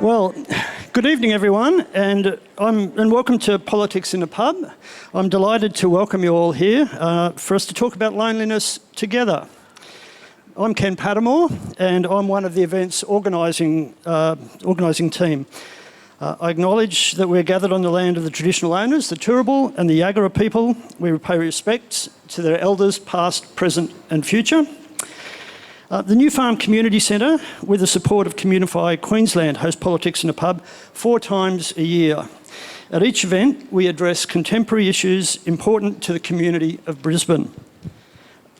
Well, good evening everyone, and welcome to Politics in the Pub. I'm delighted to welcome you all here for us to talk about loneliness together. I'm Ken Pattermore, and I'm one of the event's organising team. I acknowledge that we're gathered on the land of the traditional owners, the Turrbal and the Yagara people. We pay respects to their elders past, present and future. The New Farm Community Centre, with the support of Communify Queensland, hosts Politics in the Pub 4 times a year. At each event, we address contemporary issues important to the community of Brisbane.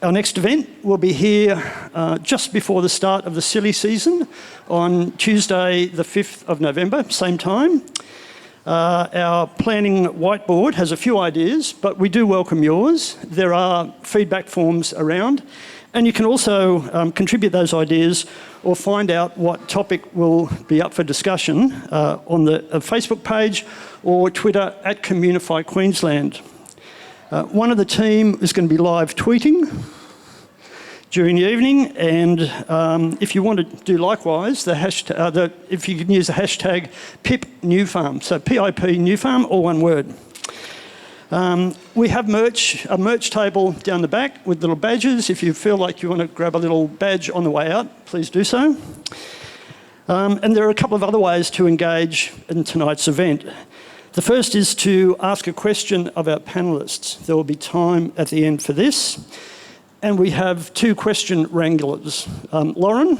Our next event will be here just before the start of the silly season on Tuesday the 5th of November, same time. Our planning whiteboard has a few ideas, but we do welcome yours. There are feedback forms around, and you can also contribute those ideas or find out what topic will be up for discussion on the Facebook page or Twitter at Communify Queensland. One of the team is going to be live tweeting during the evening, and if you want to do likewise, if you can use the hashtag PIPNewFarm, so PIP Newfarm, all one word. We have a merch table down the back with little badges. If you feel like you want to grab a little badge on the way out, please do so. And there are a couple of other ways to engage in tonight's event. The first is to ask a question of our panellists. There will be time at the end for this. And we have 2 question wranglers. Lauren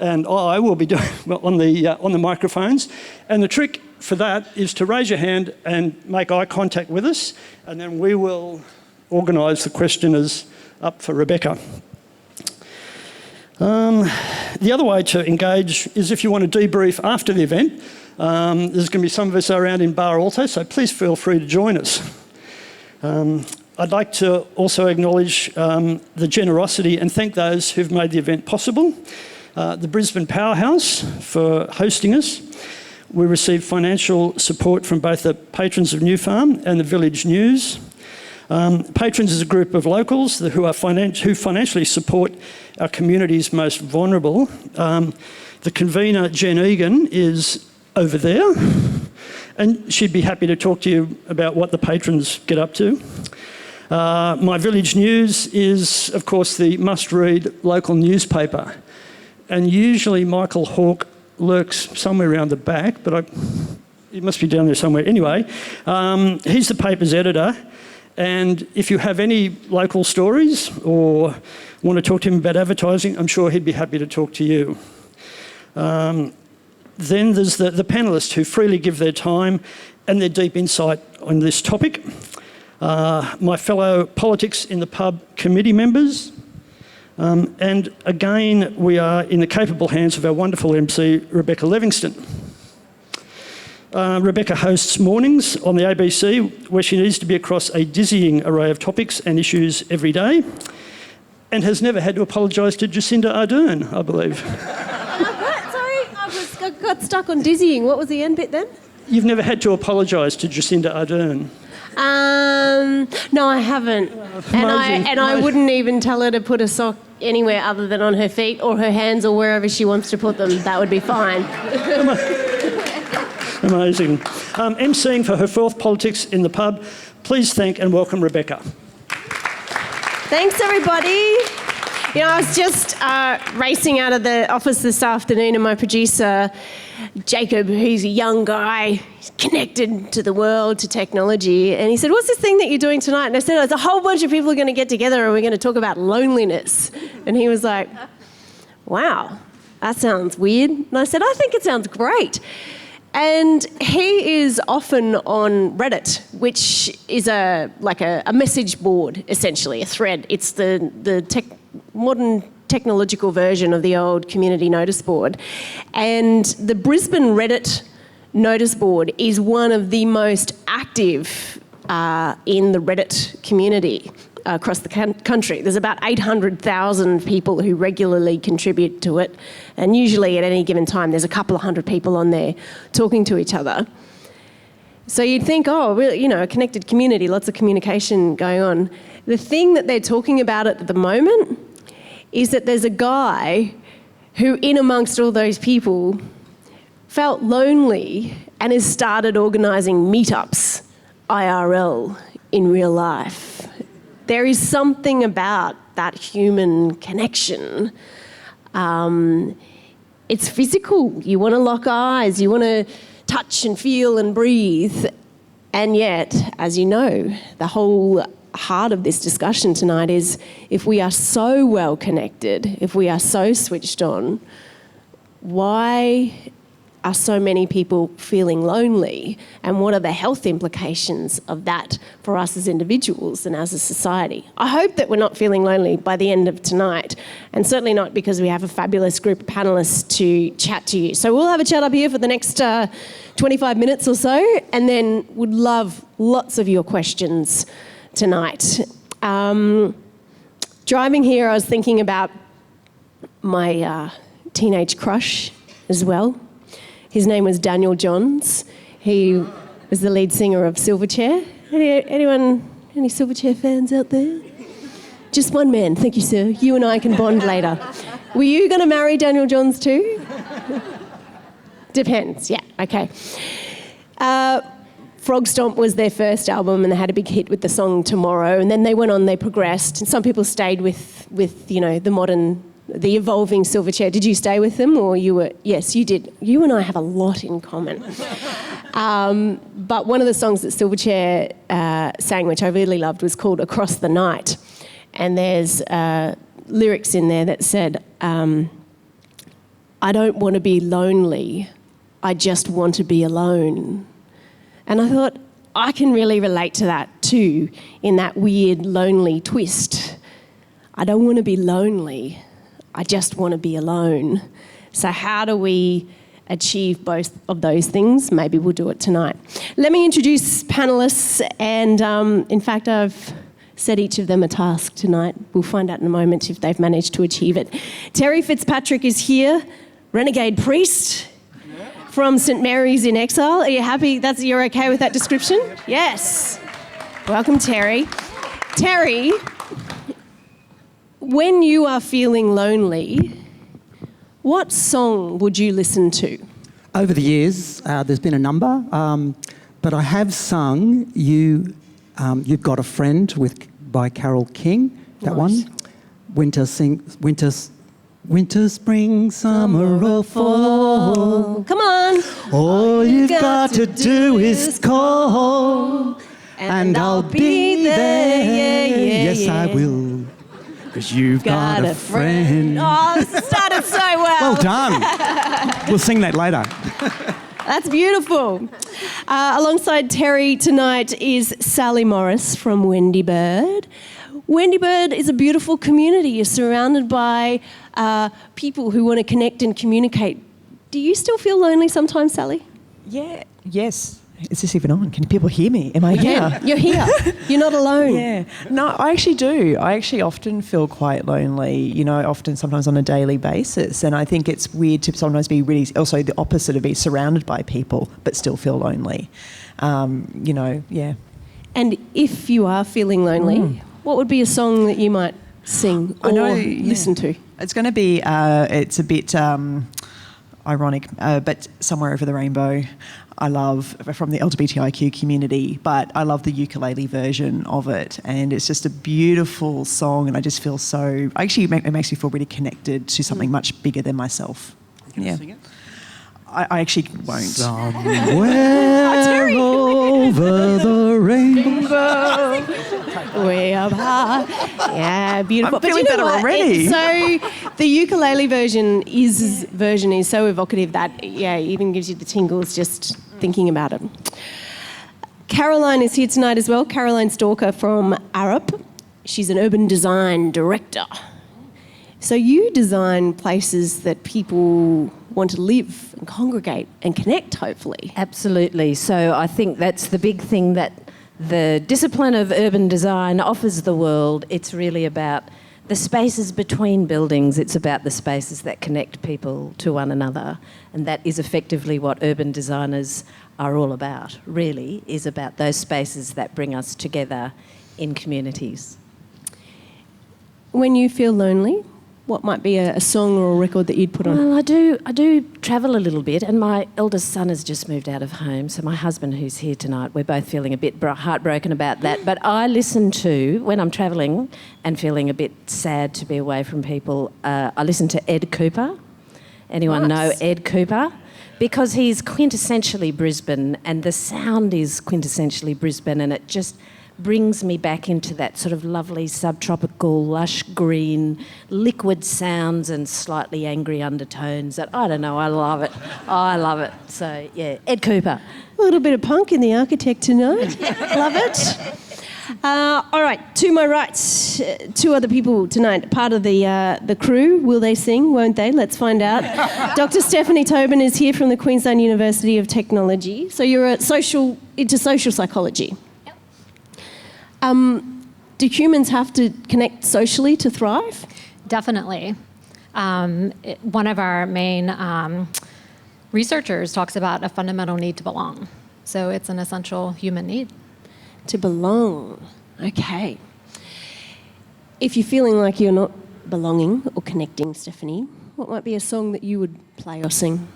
and I will be doing on the microphones. And the trick for that is to raise your hand and make eye contact with us, and then we will organise the questioners up for Rebecca. The other way to engage is if you want to debrief after the event. There's going to be some of us around in bar also, so please feel free to join us. I'd like to also acknowledge the generosity and thank those who've made the event possible. The Brisbane Powerhouse for hosting us. We received financial support from both the patrons of New Farm and the Village News. Patrons is a group of locals who financially support our community's most vulnerable. The convener, Jen Egan, is over there, and she'd be happy to talk to you about what the patrons get up to. My Village News is, of course, the must-read local newspaper, and usually Michael Hawke lurks somewhere around the back, but he must be down there somewhere. Anyway, he's the paper's editor, and if you have any local stories or want to talk to him about advertising, I'm sure he'd be happy to talk to you. Then there's the panellists who freely give their time and their deep insight on this topic. My fellow Politics in the Pub committee members, and again, we are in the capable hands of our wonderful MC, Rebecca Levingston. Rebecca hosts mornings on the ABC, where she needs to be across a dizzying array of topics and issues every day, and has never had to apologise to Jacinda Ardern, I believe. Sorry, I got stuck on dizzying. What was the end bit then? You've never had to apologise to Jacinda Ardern? No, I haven't. And I wouldn't even tell her to put a sock anywhere other than on her feet or her hands or wherever she wants to put them. That would be fine. Amazing. MCing for her 4th Politics in the Pub, please thank and welcome Rebecca. Thanks, everybody. You know, I was just racing out of the office this afternoon, and my producer, Jacob, who's a young guy, connected to the world, to technology, and he said, "What's this thing that you're doing tonight?" And I said, "There's a whole bunch of people are going to get together and we're going to talk about loneliness." And he was like, "Wow, that sounds weird." And I said, "I think it sounds great." And he is often on Reddit, which is a message board, essentially, a thread. It's the modern technological version of the old community notice board. And the Brisbane Reddit notice board is one of the most active in the Reddit community across the country. There's about 800,000 people who regularly contribute to it, and usually at any given time there's a couple of hundred people on there talking to each other. So you'd think, oh, really, you know, a connected community, lots of communication going on. The thing that they're talking about at the moment is that there's a guy who, in amongst all those people, felt lonely and has started organising meetups, IRL, in real life. There is something about that human connection. It's physical. You want to lock eyes, you want to touch and feel and breathe. And yet, as you know, the whole heart of this discussion tonight is if we are so well connected, if we are so switched on, why are so many people feeling lonely, and what are the health implications of that for us as individuals and as a society? I hope that we're not feeling lonely by the end of tonight, and certainly not because we have a fabulous group of panellists to chat to you. So we'll have a chat up here for the next 25 minutes or so, and then would love lots of your questions tonight. Driving here, I was thinking about my teenage crush as well. His name was Daniel Johns. He was the lead singer of Silverchair. Any Silverchair fans out there? Just one man, thank you, sir. You and I can bond later. Were you going to marry Daniel Johns too? Depends, yeah, okay. Frog Stomp was their first album, and they had a big hit with the song Tomorrow, and then they went on, they progressed, and some people stayed with the evolving Silverchair. Did you stay with them, or you were? Yes, you did. You and I have a lot in common. But one of the songs that Silverchair sang, which I really loved, was called Across the Night. And there's lyrics in there that said, I don't want to be lonely, I just want to be alone. And I thought, I can really relate to that too, in that weird, lonely twist. I don't want to be lonely, I just want to be alone. So how do we achieve both of those things? Maybe we'll do it tonight. Let me introduce panellists, and in fact, I've set each of them a task tonight. We'll find out in a moment if they've managed to achieve it. Terry Fitzpatrick is here, renegade priest from St Mary's in Exile. Are you happy? You're okay with that description? Yes. Welcome, Terry. Terry, when you are feeling lonely, what song would you listen to? Over the years, there's been a number, but I have sung You've Got a Friend by Carole King, that Nice. one. Winter, spring, summer or fall. Come on. All you've got to do is call, and I'll be there. Yes, I will. Because you've got a friend. Oh, this started so well. Well done. We'll sing that later. That's beautiful. Alongside Terry tonight is Sally Morris from Wendybird. Wendybird is a beautiful community. You're surrounded by people who want to connect and communicate. Do you still feel lonely sometimes, Sally? Yeah. Yes. Is this even on? Can people hear me? Am I here? You're here. You're not alone. Yeah. No, I actually do. I actually often feel quite lonely, sometimes on a daily basis. And I think it's weird to sometimes be really, also the opposite of be surrounded by people, but still feel lonely. Yeah. And if you are feeling lonely, what would be a song that you might sing or listen to? It's going to be, it's a bit ironic, but Somewhere Over the Rainbow. I love from the LGBTIQ community, but I love the ukulele version of it, and it's just a beautiful song, and I just feel it makes me feel really connected to something much bigger than myself. Can sing it? I actually won't. Somewhere over the rainbow. Way up high. Yeah, beautiful. I'm feeling better already. So the ukulele version is so evocative that, it even gives you the tingles just thinking about it. Caroline is here tonight as well. Caroline Stalker from Arup. She's an urban design director. So you design places that people want to live and congregate and connect, hopefully. Absolutely. So I think that's the big thing that the discipline of urban design offers the world. It's really about the spaces between buildings. It's about the spaces that connect people to one another. And that is effectively what urban designers are all about, really, is about those spaces that bring us together in communities. When you feel lonely, what might be a song or a record that you'd put on? Well, I do travel a little bit, and my eldest son has just moved out of home. So my husband, who's here tonight, we're both feeling a bit heartbroken about that. But I listen to, when I'm travelling and feeling a bit sad to be away from people, I listen to Ed Cooper. Anyone know Ed Cooper? Because he's quintessentially Brisbane, and the sound is quintessentially Brisbane, and it just brings me back into that sort of lovely subtropical, lush green, liquid sounds and slightly angry undertones that, I don't know, I love it. I love it. So, yeah, Ed Cooper. A little bit of punk in The Architect tonight. Love it. All right, to my right, two other people tonight, part of the crew. Will they sing, won't they? Let's find out. Dr. Stephanie Tobin is here from the Queensland University of Technology. So you're into social psychology. Do humans have to connect socially to thrive? Definitely. One of our main researchers talks about a fundamental need to belong. So it's an essential human need. To belong. Okay. If you're feeling like you're not belonging or connecting, Stephanie, what might be a song that you would play or sing?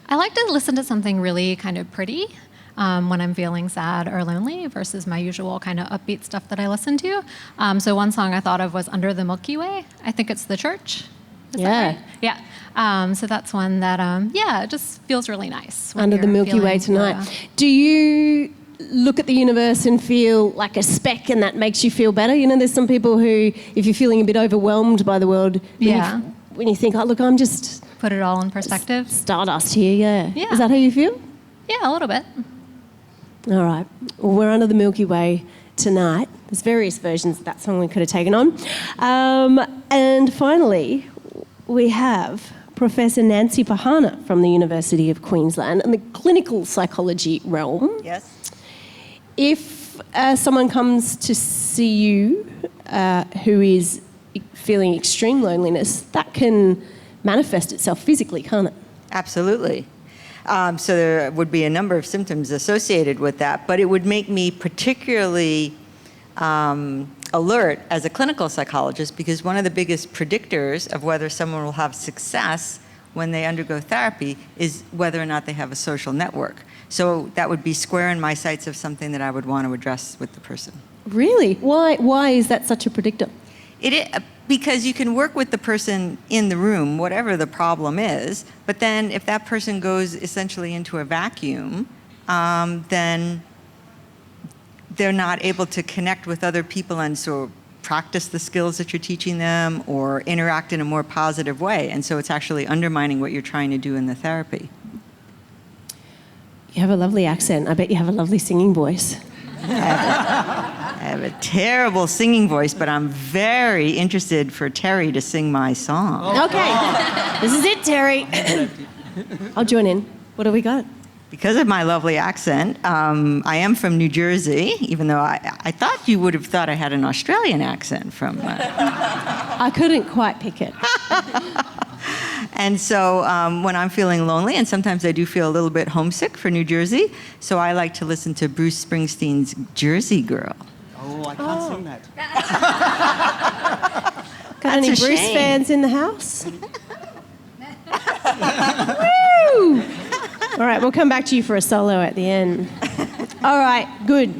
I like to listen to something really kind of pretty when I'm feeling sad or lonely versus my usual kind of upbeat stuff that I listen to. So one song I thought of was Under the Milky Way. I think it's The Church. Is that right? Yeah. So that's one that, it just feels really nice. Under the Milky Way tonight. Do you look at the universe and feel like a speck and that makes you feel better? You know, there's some people who, if you're feeling a bit overwhelmed by the world, when you think, oh, look, I'm just... Put it all in perspective. Stardust here, yeah. Is that how you feel? Yeah, a little bit. All right. Well, we're under the Milky Way tonight. There's various versions of that song we could have taken on. And finally, we have Professor Nancy Pachana from the University of Queensland in the clinical psychology realm. Yes. If someone comes to see you who is feeling extreme loneliness, that can manifest itself physically, can't it? Absolutely. So there would be a number of symptoms associated with that, but it would make me particularly alert as a clinical psychologist, because one of the biggest predictors of whether someone will have success when they undergo therapy is whether or not they have a social network. So that would be square in my sights of something that I would want to address with the person. Really? Why is that such a predictor? Because you can work with the person in the room, whatever the problem is, but then if that person goes essentially into a vacuum, then they're not able to connect with other people and so practice the skills that you're teaching them or interact in a more positive way. And so it's actually undermining what you're trying to do in the therapy. You have a lovely accent. I bet you have a lovely singing voice. I have a terrible singing voice, but I'm very interested for Terry to sing my song. Okay, this is it, Terry. I'll join in. What have we got? Because of my lovely accent, I am from New Jersey, even though I thought you would have thought I had an Australian accent from... I couldn't quite pick it. And so when I'm feeling lonely, and sometimes I do feel a little bit homesick for New Jersey, so I like to listen to Bruce Springsteen's Jersey Girl. Oh, I can't sing that. Got any That's a Bruce shame. fans in the house? Woo! All right, we'll come back to you for a solo at the end. All right, good.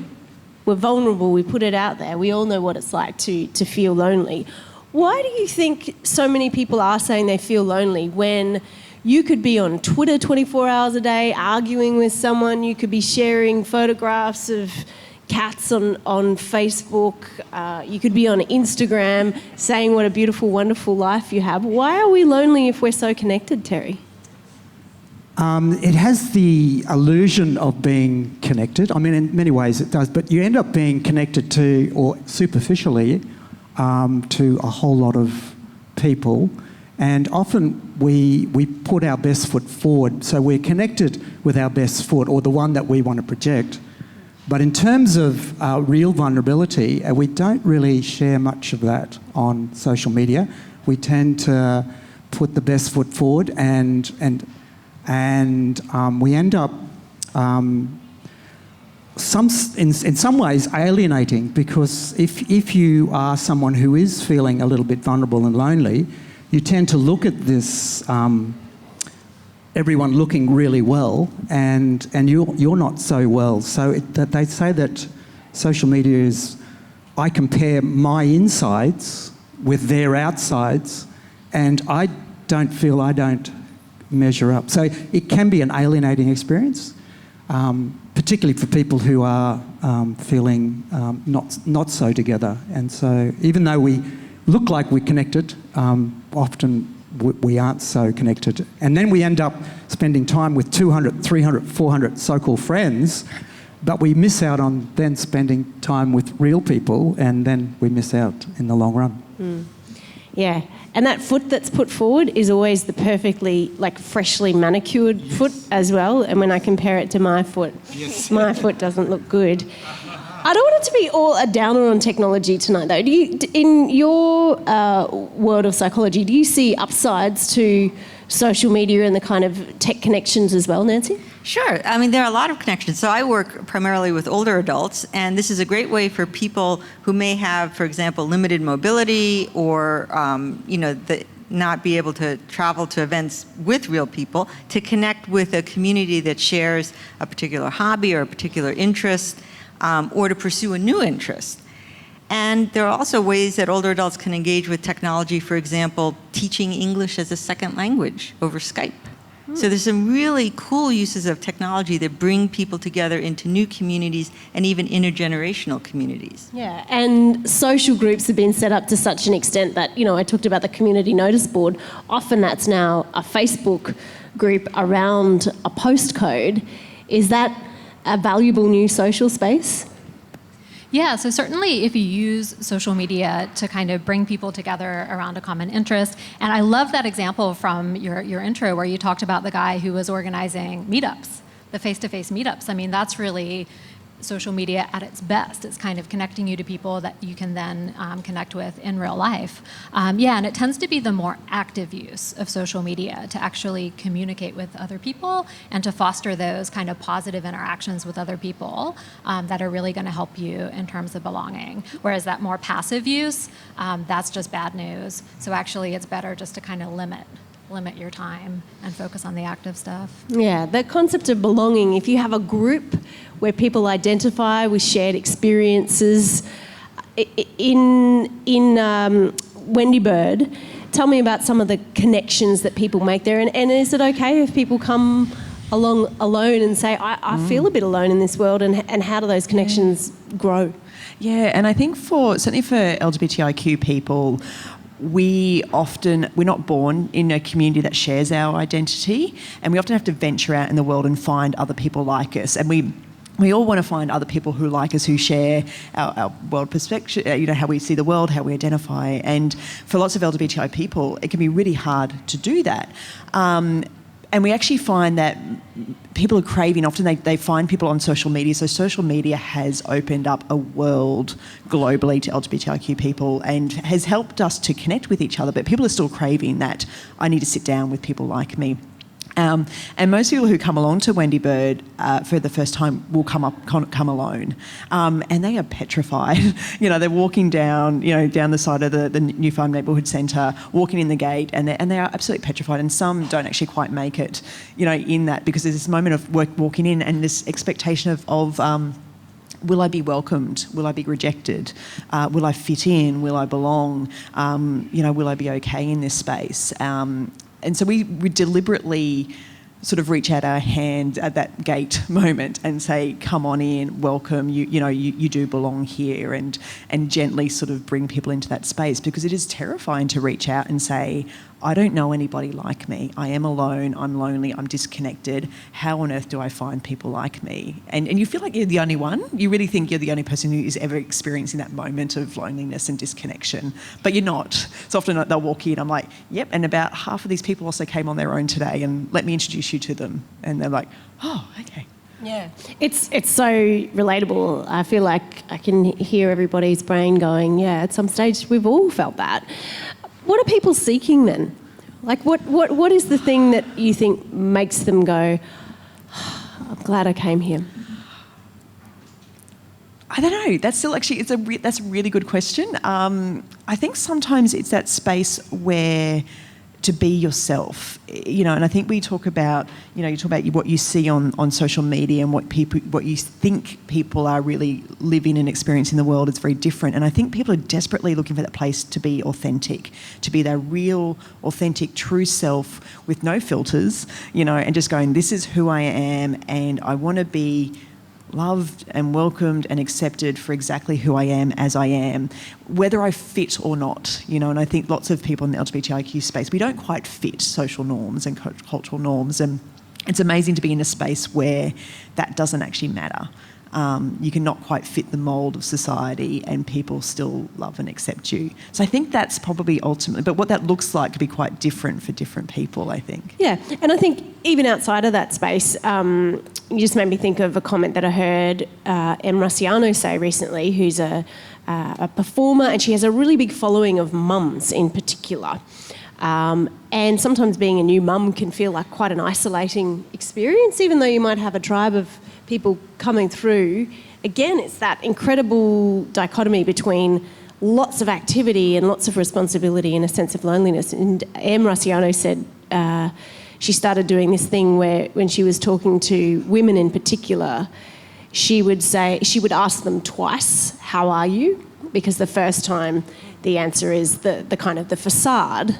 We're vulnerable. We put it out there. We all know what it's like to feel lonely. Why do you think so many people are saying they feel lonely when you could be on Twitter 24 hours a day arguing with someone, you could be sharing photographs of cats on Facebook, you could be on Instagram saying what a beautiful, wonderful life you have. Why are we lonely if we're so connected, Terry? It has the illusion of being connected. I mean, in many ways it does, but you end up being connected to, or superficially, to a whole lot of people. And often we put our best foot forward, so we're connected with our best foot, or the one that we want to project. But in terms of real vulnerability, we don't really share much of that on social media. We tend to put the best foot forward, and we end up in some ways alienating, because if you are someone who is feeling a little bit vulnerable and lonely, you tend to look at this, everyone looking really well, and you're not so well. So that they say that social media is, I compare my insides with their outsides, and I don't feel I don't measure up. So it can be an alienating experience, particularly for people who are feeling not so together. And so even though we look like we're connected, often we aren't so connected. And then we end up spending time with 200, 300, 400 so-called friends, but we miss out on then spending time with real people, and then we miss out in the long run. Yeah, and that foot that's put forward is always the perfectly, like, freshly manicured foot as well. And when I compare it to my foot, my foot doesn't look good. I don't want it to be all a downer on technology tonight, though. In your world of psychology, do you see upsides to social media and the kind of tech connections as well, Nancy? Sure. I mean, there are a lot of connections. So I work primarily with older adults, and this is a great way for people who may have, for example, limited mobility or, not be able to travel to events with real people, to connect with a community that shares a particular hobby or a particular interest, or to pursue a new interest. And there are also ways that older adults can engage with technology, for example, teaching English as a second language over Skype. So there's some really cool uses of technology that bring people together into new communities and even intergenerational communities. Yeah, and social groups have been set up to such an extent that, I talked about the community notice board. Often that's now a Facebook group around a postcode. Is that a valuable new social space? Yeah, so certainly if you use social media to kind of bring people together around a common interest, and I love that example from your intro where you talked about the guy who was organizing meetups, the face-to-face meetups. I mean, that's really social media at its best. It's kind of connecting you to people that you can then connect with in real life. And it tends to be the more active use of social media to actually communicate with other people and to foster those kind of positive interactions with other people that are really going to help you in terms of belonging. Whereas that more passive use, that's just bad news. So actually it's better just to kind of limit your time and focus on the active stuff. Yeah, the concept of belonging, if you have a group where people identify with shared experiences, in Wendybird, tell me about some of the connections that people make there, and is it okay if people come along alone and say, I feel a bit alone in this world, and how do those connections grow? Yeah, and I think certainly for LGBTIQ people, we're not born in a community that shares our identity, and we often have to venture out in the world and find other people like us. And we all want to find other people who like us, who share our world perspective, how we see the world, how we identify. And for lots of LGBTI people, it can be really hard to do that. And we actually find that people are craving, often they find people on social media. So social media has opened up a world globally to LGBTIQ people and has helped us to connect with each other. But people are still craving that, I need to sit down with people like me. And most people who come along to Wendybird for the first time will come alone, and they are petrified. They're walking down, down the side of the New Farm Neighbourhood Centre, walking in the gate, and they are absolutely petrified. And some don't actually quite make it, in that, because there's this moment of walking in and this expectation of will I be welcomed? Will I be rejected? Will I fit in? Will I belong? Will I be okay in this space? And so we deliberately sort of reach out our hand at that gate moment and say, come on in, welcome, you do belong here, and gently sort of bring people into that space, because it is terrifying to reach out and say, I don't know anybody like me. I am alone, I'm lonely, I'm disconnected. How on earth do I find people like me? And you feel like you're the only one. You really think you're the only person who is ever experiencing that moment of loneliness and disconnection. But you're not. So often they'll walk in, I'm like, yep, and about half of these people also came on their own today, and let me introduce you to them. And they're like, oh, okay. Yeah, it's so relatable. I feel like I can hear everybody's brain going, yeah, at some stage we've all felt that. What are people seeking then? Like, what is the thing that you think makes them go, I'm glad I came here? I don't know. That's still actually that's a really good question. I think sometimes it's that space where to be yourself, and I think we talk about, you talk about what you see on social media and what you think people are really living and experiencing in the world is very different. And I think people are desperately looking for that place to be authentic, to be their real, authentic, true self with no filters, and just going, this is who I am, and I want to be loved and welcomed and accepted for exactly who I am as I am, whether I fit or not, and I think lots of people in the LGBTIQ space, we don't quite fit social norms and cultural norms, and it's amazing to be in a space where that doesn't actually matter. You can not quite fit the mould of society and people still love and accept you. So I think that's probably ultimately, but what that looks like could be quite different for different people, I think. Yeah, and I think even outside of that space, you just made me think of a comment that I heard Em Rusciano say recently, who's a performer, and she has a really big following of mums in particular. And sometimes being a new mum can feel like quite an isolating experience, even though you might have a tribe of people coming through. Again, it's that incredible dichotomy between lots of activity and lots of responsibility and a sense of loneliness. And Em Rusciano said she started doing this thing where when she was talking to women in particular, she would ask them twice, how are you? Because the first time the answer is the kind of the facade,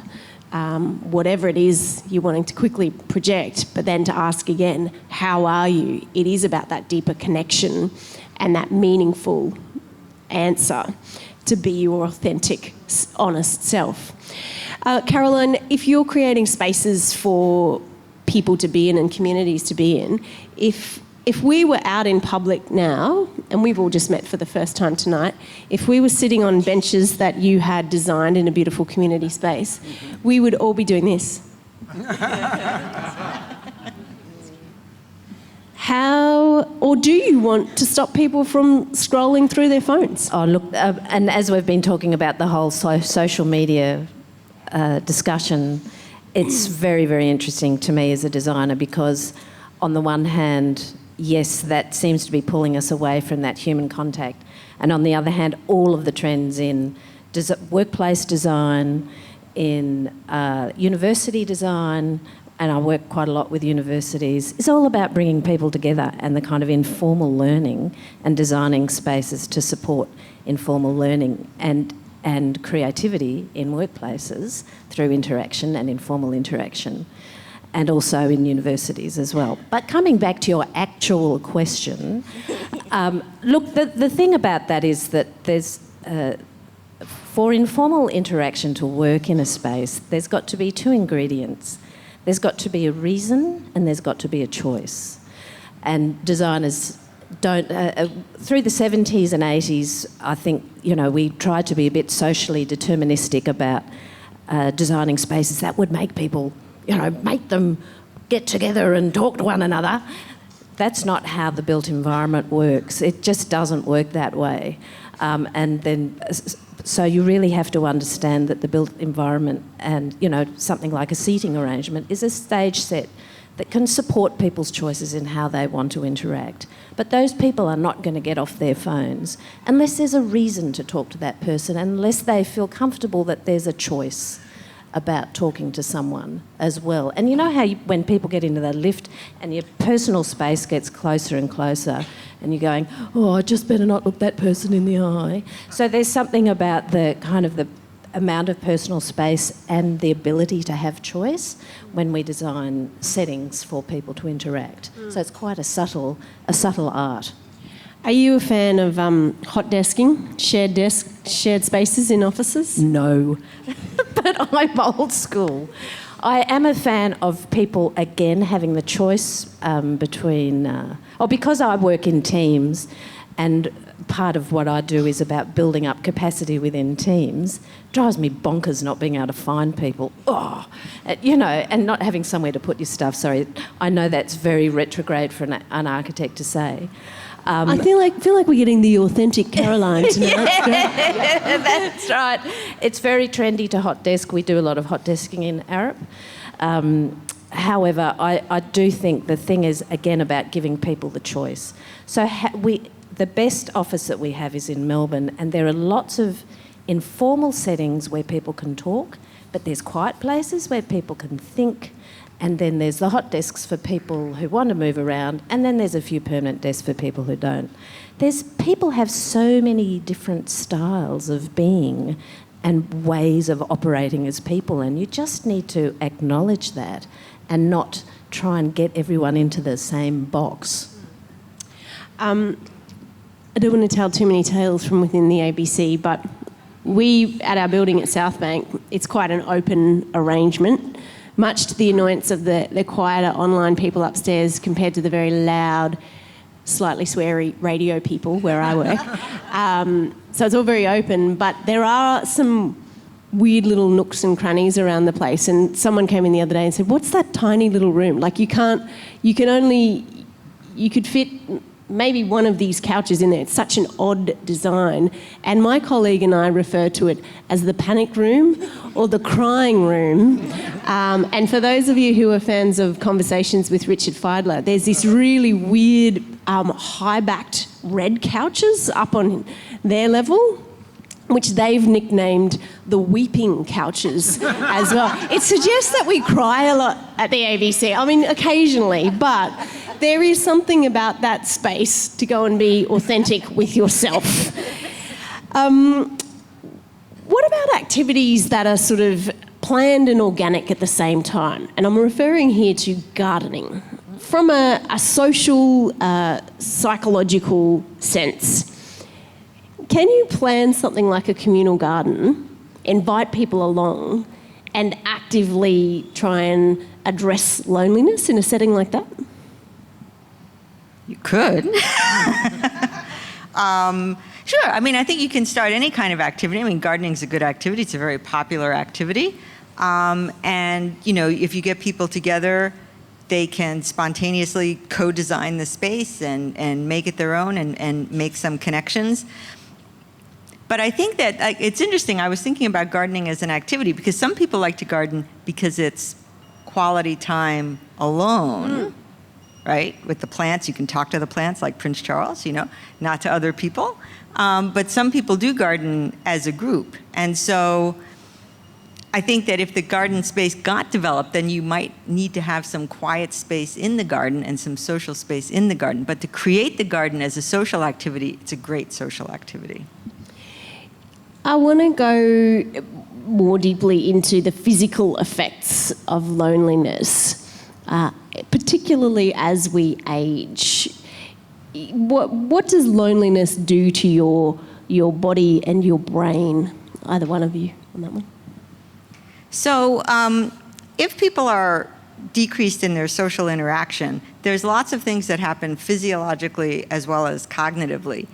whatever it is you're wanting to quickly project, but then to ask again, how are you? It is about that deeper connection and that meaningful answer to be your authentic, honest self. Caroline, if you're creating spaces for people to be in and communities to be in, if we were out in public now, and we've all just met for the first time tonight, if we were sitting on benches that you had designed in a beautiful community space, we would all be doing this. How, or do you want to stop people from scrolling through their phones? Oh, look, and as we've been talking about the whole social media discussion, it's very, very interesting to me as a designer because on the one hand, yes, that seems to be pulling us away from that human contact. And on the other hand, all of the trends in workplace design, in university design, and I work quite a lot with universities, is all about bringing people together and the kind of informal learning and designing spaces to support informal learning and creativity in workplaces through interaction and informal interaction, and also in universities as well. But coming back to your actual question, look, the thing about that is that there's, for informal interaction to work in a space, there's got to be two ingredients. There's got to be a reason and there's got to be a choice. And designers don't, through the 70s and 80s, I think, we tried to be a bit socially deterministic about designing spaces that would make people, make them get together and talk to one another. That's not how the built environment works. It just doesn't work that way. So you really have to understand that the built environment and, something like a seating arrangement is a stage set that can support people's choices in how they want to interact. But those people are not going to get off their phones unless there's a reason to talk to that person, unless they feel comfortable that there's a choice about talking to someone as well. And you know how when people get into the lift and your personal space gets closer and closer and you're going, oh, I just better not look that person in the eye. So there's something about the kind of the amount of personal space and the ability to have choice when we design settings for people to interact. So it's quite a subtle art. Are you a fan of hot desking, shared spaces in offices? No, but I'm old school. I am a fan of people, again, having the choice between... because I work in teams and part of what I do is about building up capacity within teams. It drives me bonkers not being able to find people. And not having somewhere to put your stuff. Sorry, I know that's very retrograde for an architect to say. I feel like we're getting the authentic Caroline tonight. Yeah, that's right. It's very trendy to hot desk. We do a lot of hot desking in Arup. However, I do think the thing is, again, about giving people the choice. So the best office that we have is in Melbourne, and there are lots of informal settings where people can talk, but there's quiet places where people can think, and then there's the hot desks for people who want to move around, and then there's a few permanent desks for people who don't. People have so many different styles of being and ways of operating as people, and you just need to acknowledge that and not try and get everyone into the same box. I don't want to tell too many tales from within the ABC, but we, at our building at South Bank, it's quite an open arrangement, much to the annoyance of the quieter online people upstairs compared to the very loud, slightly sweary radio people where I work. So it's all very open, but there are some weird little nooks and crannies around the place. And someone came in the other day and said, "What's that tiny little room? Like you could fit maybe one of these couches in there. It's such an odd design." And my colleague and I refer to it as the panic room or the crying room. And for those of you who are fans of Conversations with Richard Feidler, there's this really weird high-backed red couches up on their level, which they've nicknamed the weeping couches as well. It suggests that we cry a lot at the ABC. I mean, occasionally, but there is something about that space to go and be authentic with yourself. What about activities that are sort of planned and organic at the same time? And I'm referring here to gardening. From a social, psychological sense, can you plan something like a communal garden, invite people along, and actively try and address loneliness in a setting like that? You could. Sure. I mean, I think you can start any kind of activity. I mean, gardening is a good activity. It's a very popular activity. And, you know, if you get people together, they can spontaneously co-design the space and make it their own and make some connections. But I think that it's interesting. I was thinking about gardening as an activity because some people like to garden because it's quality time alone, right? With the plants, you can talk to the plants like Prince Charles, you know, not to other people. But some people do garden as a group. And so I think that if the garden space got developed, then you might need to have some quiet space in the garden and some social space in the garden. But to create the garden as a social activity, it's a great social activity. I want to go more deeply into the physical effects of loneliness, particularly as we age. What does loneliness do to your body and your brain? Either one of you on that one. So if people are decreased in their social interaction, there's lots of things that happen physiologically as well as cognitively.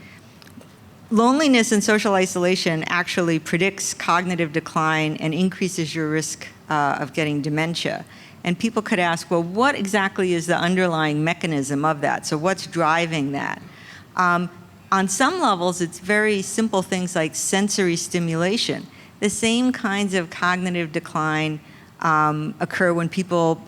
Loneliness and social isolation actually predicts cognitive decline and increases your risk of getting dementia. And people could ask, well, what exactly is the underlying mechanism of that? So what's driving that? On some levels, it's very simple things like sensory stimulation. The same kinds of cognitive decline occur when people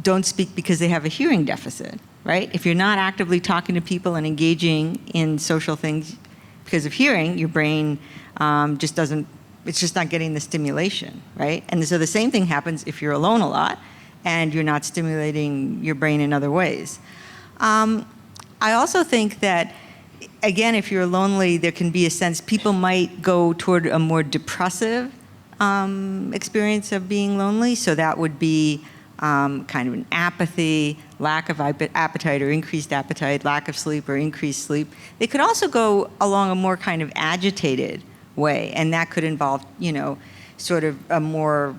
don't speak because they have a hearing deficit, right? If you're not actively talking to people and engaging in social things because of hearing, your brain it's just not getting the stimulation, right? And so the same thing happens if you're alone a lot and you're not stimulating your brain in other ways. I also think that, again, if you're lonely, there can be a sense people might go toward a more depressive experience of being lonely. So that would be kind of an apathy, lack of appetite or increased appetite, lack of sleep or increased sleep. They could also go along a more kind of agitated way, and that could involve, you know, sort of a more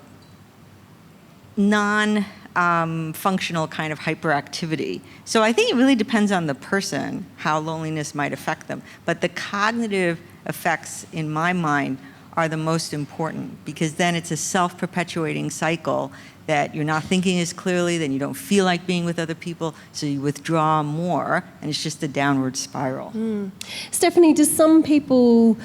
non-functional kind of hyperactivity. So I think it really depends on the person, how loneliness might affect them. But the cognitive effects, in my mind, are the most important, because then it's a self-perpetuating cycle that you're not thinking as clearly, then you don't feel like being with other people, so you withdraw more, and it's just a downward spiral. Stephanie, do some people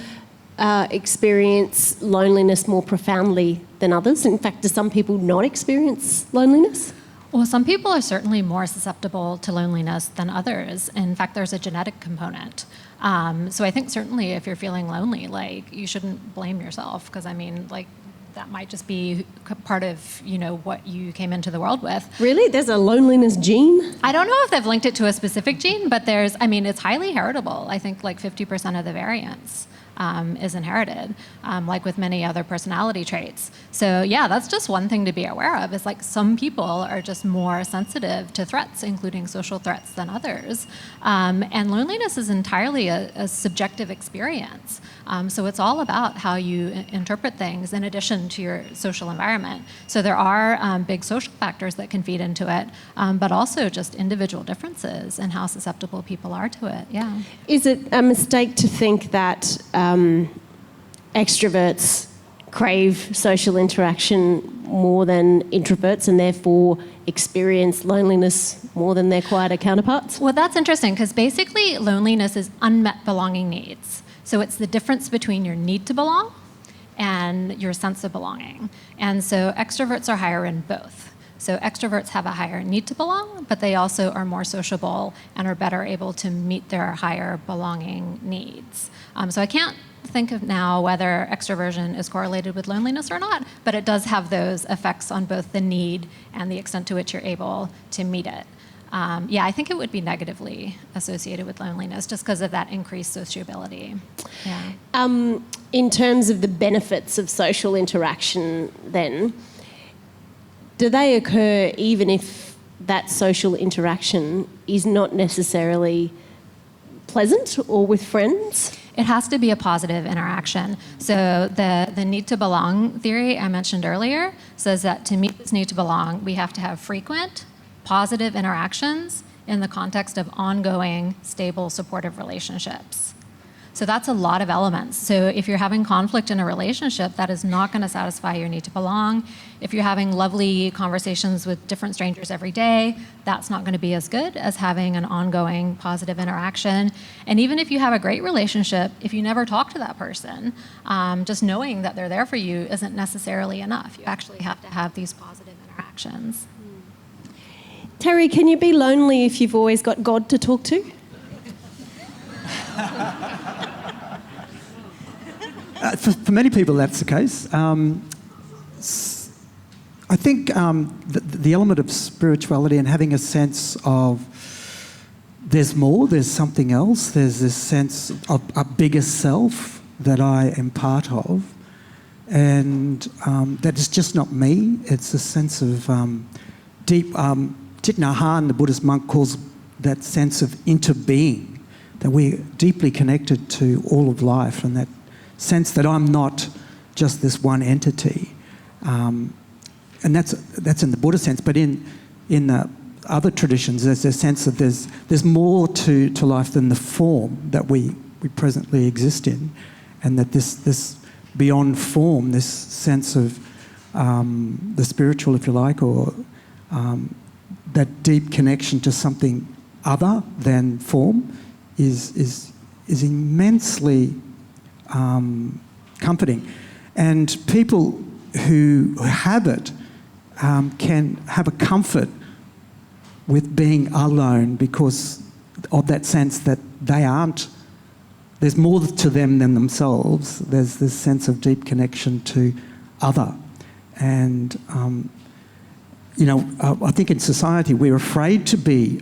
experience loneliness more profoundly than others? In fact, do some people not experience loneliness? Well, some people are certainly more susceptible to loneliness than others. In fact, there's a genetic component. So I think certainly if you're feeling lonely, like, you shouldn't blame yourself, because I mean, like, that might just be part of, you know, what you came into the world with. Really? There's a loneliness gene? I don't know if they've linked it to a specific gene, but it's highly heritable. I think like 50% of the variance is inherited, like with many other personality traits. So yeah, that's just one thing to be aware of, is like some people are just more sensitive to threats, including social threats, than others. And loneliness is entirely a subjective experience. So it's all about how you interpret things in addition to your social environment. So there are big social factors that can feed into it, but also just individual differences in how susceptible people are to it, yeah. Is it a mistake to think that extroverts crave social interaction more than introverts and therefore experience loneliness more than their quieter counterparts? Well, that's interesting, because basically loneliness is unmet belonging needs. So it's the difference between your need to belong and your sense of belonging. And so extroverts are higher in both. So extroverts have a higher need to belong, but they also are more sociable and are better able to meet their higher belonging needs. So I can't think of now whether extroversion is correlated with loneliness or not, but it does have those effects on both the need and the extent to which you're able to meet it. Yeah, I think it would be negatively associated with loneliness just because of that increased sociability. Yeah. In terms of the benefits of social interaction then, do they occur even if that social interaction is not necessarily pleasant or with friends? It has to be a positive interaction. So the need to belong theory I mentioned earlier says that to meet this need to belong, we have to have frequent, positive interactions in the context of ongoing, stable, supportive relationships. So that's a lot of elements. So if you're having conflict in a relationship, that is not going to satisfy your need to belong. If you're having lovely conversations with different strangers every day, that's not going to be as good as having an ongoing positive interaction. And even if you have a great relationship, if you never talk to that person, just knowing that they're there for you isn't necessarily enough. You actually have to have these positive interactions. Terry, can you be lonely if you've always got God to talk to? For many people, that's the case. I think the element of spirituality and having a sense of there's more, there's something else, there's this sense of a bigger self that I am part of, and that is just not me. It's a sense of deep... Thich Nhat Hanh, the Buddhist monk, calls that sense of interbeing, that we're deeply connected to all of life, and that sense that I'm not just this one entity. And that's in the Buddhist sense, but in the other traditions, there's a sense that there's more to life than the form that we presently exist in, and that this beyond form, this sense of the spiritual, if you like, or that deep connection to something other than form is immensely comforting. And people who have it can have a comfort with being alone because of that sense that they aren't, there's more to them than themselves. There's this sense of deep connection to other. And I think in society we're afraid to be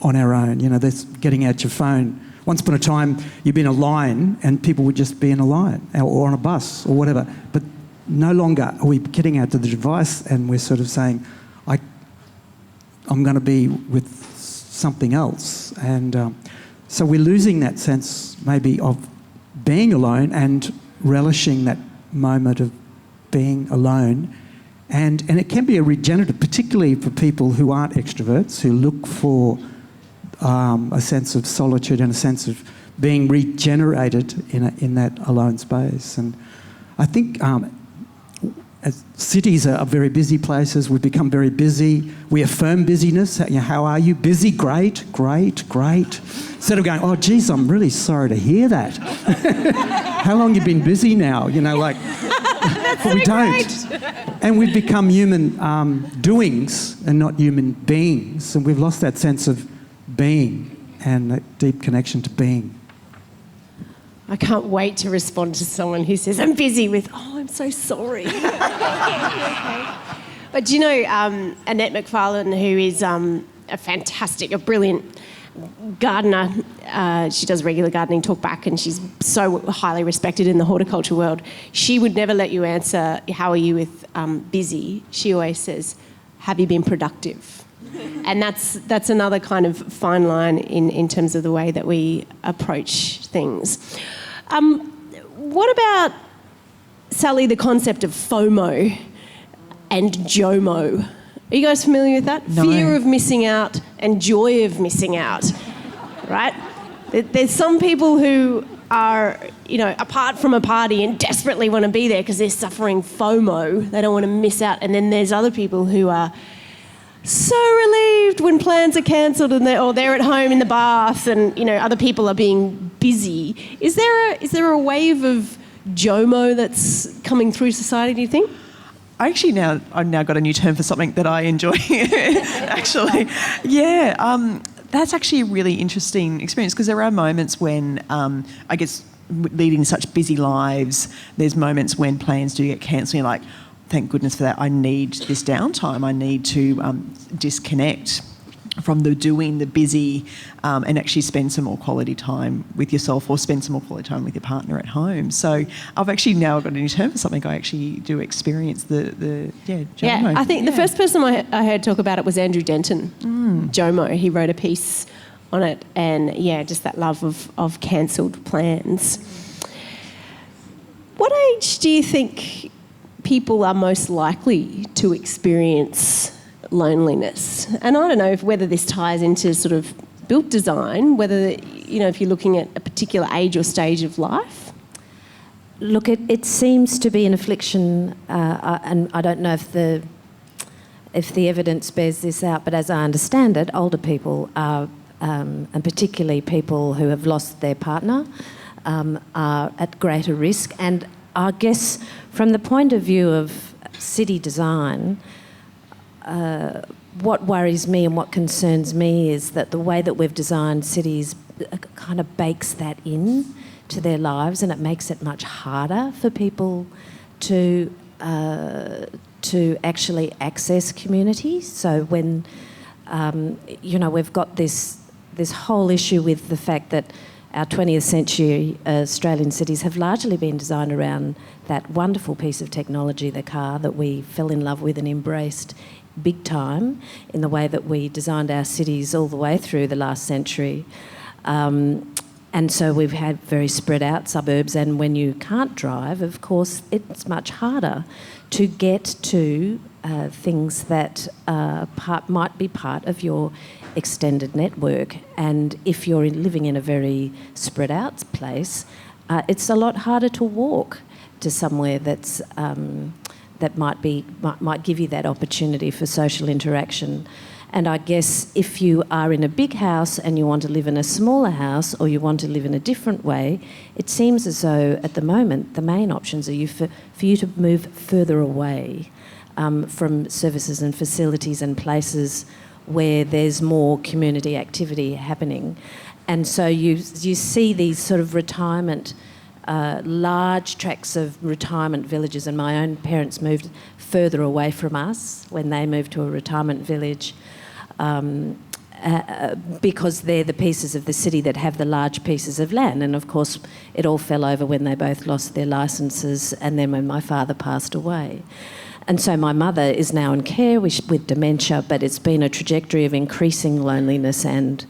on our own. There's getting out your phone. Once upon a time, you'd be in a line and people would just be in a line or on a bus or whatever. But no longer are we getting out to the device and we're sort of saying, I'm going to be with something else. And so we're losing that sense maybe of being alone and relishing that moment of being alone. And it can be a regenerative, particularly for people who aren't extroverts, who look for a sense of solitude and a sense of being regenerated in that alone space. And I think as cities are very busy places. We've become very busy. We affirm busyness. How are you? Busy? Great, great, great. Instead of going, oh, geez, I'm really sorry to hear that. How long you been busy now? but we don't. And we've become human doings and not human beings, and we've lost that sense of being and that deep connection to being. I can't wait to respond to someone who says, I'm busy with, oh, I'm so sorry. Okay. But do you know Annette McFarlane, who is a brilliant gardener. She does regular gardening talk back, and she's so highly respected in the horticulture world. She would never let you answer, how are you with busy? She always says, have you been productive? And that's another kind of fine line in terms of the way that we approach things. What about, Sally, the concept of FOMO and JOMO? Are you guys familiar with that? No. Fear of missing out and joy of missing out, right? There's some people who are, apart from a party and desperately want to be there because they're suffering FOMO. They don't want to miss out. And then there's other people who are so relieved when plans are cancelled and they're at home in the bath and, other people are being busy. Is there a wave of JOMO that's coming through society, do you think? I've now got a new term for something that I enjoy, actually. Yeah, that's actually a really interesting experience because there are moments when, I guess, leading such busy lives, there's moments when plans do get cancelled. You're like, thank goodness for that. I need this downtime. I need to disconnect from the doing, the busy, and actually spend some more quality time with yourself or spend some more quality time with your partner at home. So I've actually now got a new term for something I actually do experience, JOMO. Yeah, I think the first person I heard talk about it was Andrew Denton, JOMO. He wrote a piece on it and, just that love of cancelled plans. What age do you think people are most likely to experience loneliness? And I don't know whether this ties into sort of built design, whether, if you're looking at a particular age or stage of life. Look, it seems to be an affliction, and I don't know if the evidence bears this out, but as I understand it, older people are, and particularly people who have lost their partner, are at greater risk. And I guess from the point of view of city design, what worries me and what concerns me is that the way that we've designed cities kind of bakes that in to their lives, and it makes it much harder for people to actually access community. So when we've got this whole issue with the fact that our 20th century Australian cities have largely been designed around that wonderful piece of technology, the car, that we fell in love with and embraced big time in the way that we designed our cities all the way through the last century. And so we've had very spread out suburbs, and when you can't drive, of course, it's much harder to get to things that might be part of your extended network. And if you're living in a very spread out place, it's a lot harder to walk to somewhere that's that might give you that opportunity for social interaction. And I guess if you are in a big house and you want to live in a smaller house, or you want to live in a different way, it seems as though at the moment the main options are for you to move further away from services and facilities and places where there's more community activity happening. And so you see these sort of retirement, large tracts of retirement villages, and my own parents moved further away from us when they moved to a retirement village, because they're the pieces of the city that have the large pieces of land. And of course it all fell over when they both lost their licences, and then when my father passed away. And so my mother is now in care with dementia, but it's been a trajectory of increasing loneliness and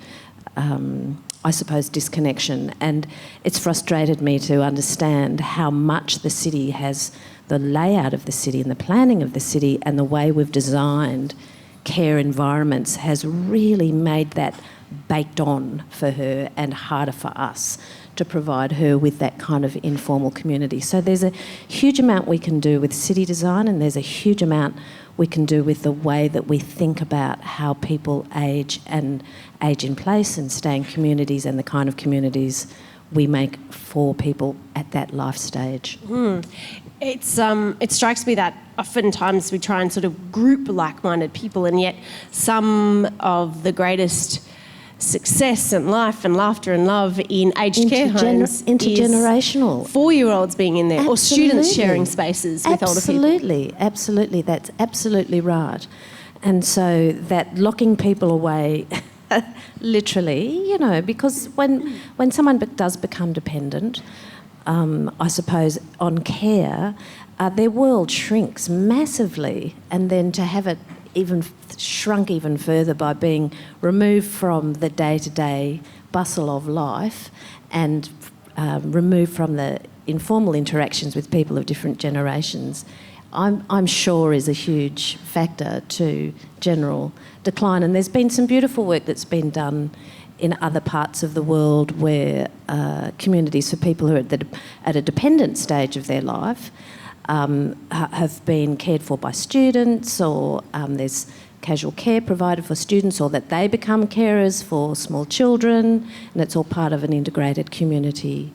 I suppose disconnection. And it's frustrated me to understand how much the city has, the layout of the city and the planning of the city and the way we've designed care environments has really made that baked on for her and harder for us to provide her with that kind of informal community. So there's a huge amount we can do with city design, and there's a huge amount we can do with the way that we think about how people age and age in place and stay in communities and the kind of communities we make for people at that life stage. It strikes me that oftentimes we try and sort of group like-minded people, and yet some of the greatest success and life and laughter and love in aged care homes intergenerational. is 4-year-olds being in there, or students sharing spaces with older people. Absolutely, that's absolutely right. And so that locking people away, literally, you know, because when someone does become dependent, I suppose, on care, their world shrinks massively, and then to have it even shrunk even further by being removed from the day-to-day bustle of life and removed from the informal interactions with people of different generations, I'm sure is a huge factor to general decline. And there's been some beautiful work that's been done in other parts of the world where communities for people who are at a dependent stage of their life have been cared for by students, or there's casual care provided for students, or that they become carers for small children, and it's all part of an integrated community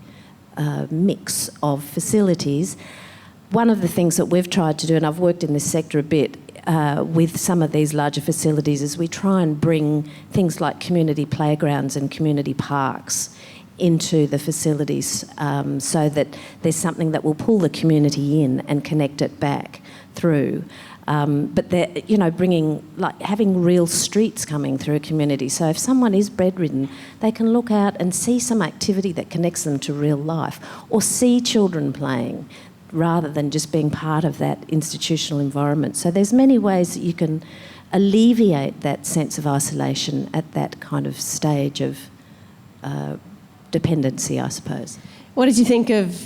mix of facilities. One of the things that we've tried to do, and I've worked in this sector a bit with some of these larger facilities, is we try and bring things like community playgrounds and community parks into the facilities, so that there's something that will pull the community in and connect it back through. But they're, you know, bringing, like, having real streets coming through a community. So if someone is bedridden, they can look out and see some activity that connects them to real life, or see children playing, rather than just being part of that institutional environment. So there's many ways that you can alleviate that sense of isolation at that kind of stage of dependency, I suppose. What did you think of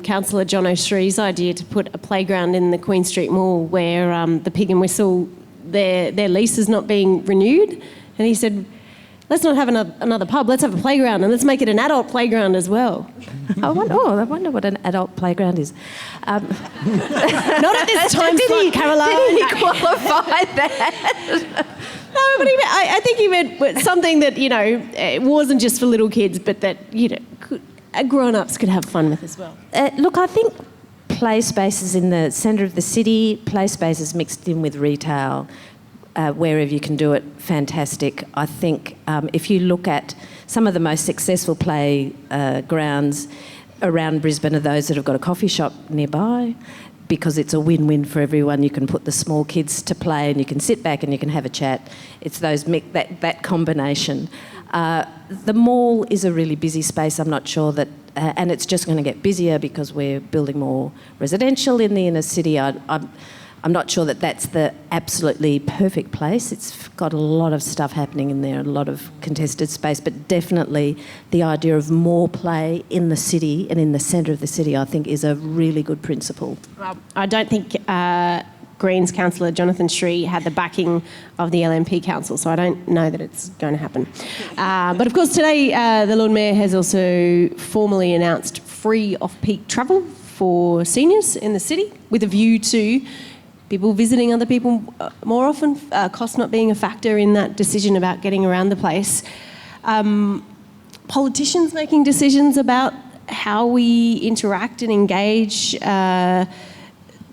Councillor John O'Shree's idea to put a playground in the Queen Street Mall where the Pig and Whistle, their lease is not being renewed? And he said, let's not have another pub, let's have a playground, and let's make it an adult playground as well. I wonder what an adult playground is. Not at this time slot, Caroline. Did he qualify that? No, but I think he meant something that, you know, it wasn't just for little kids, but that, you know, grown-ups could have fun with as well. Look, I think play spaces in the centre of the city, play spaces mixed in with retail, wherever you can do it, fantastic. I think if you look at some of the most successful play grounds around Brisbane are those that have got a coffee shop nearby, because it's a win-win for everyone. You can put the small kids to play and you can sit back and you can have a chat. It's those that combination. The mall is a really busy space. I'm not sure that, and it's just going to get busier because we're building more residential in the inner city. I'm not sure that that's the absolutely perfect place. It's got a lot of stuff happening in there, a lot of contested space, but definitely the idea of more play in the city and in the centre of the city, I think, is a really good principle. I don't think Greens councillor Jonathan Shree had the backing of the LNP council, so I don't know that it's going to happen. But of course today the Lord Mayor has also formally announced free off-peak travel for seniors in the city, with a view to people visiting other people more often, cost not being a factor in that decision about getting around the place. Politicians making decisions about how we interact and engage. The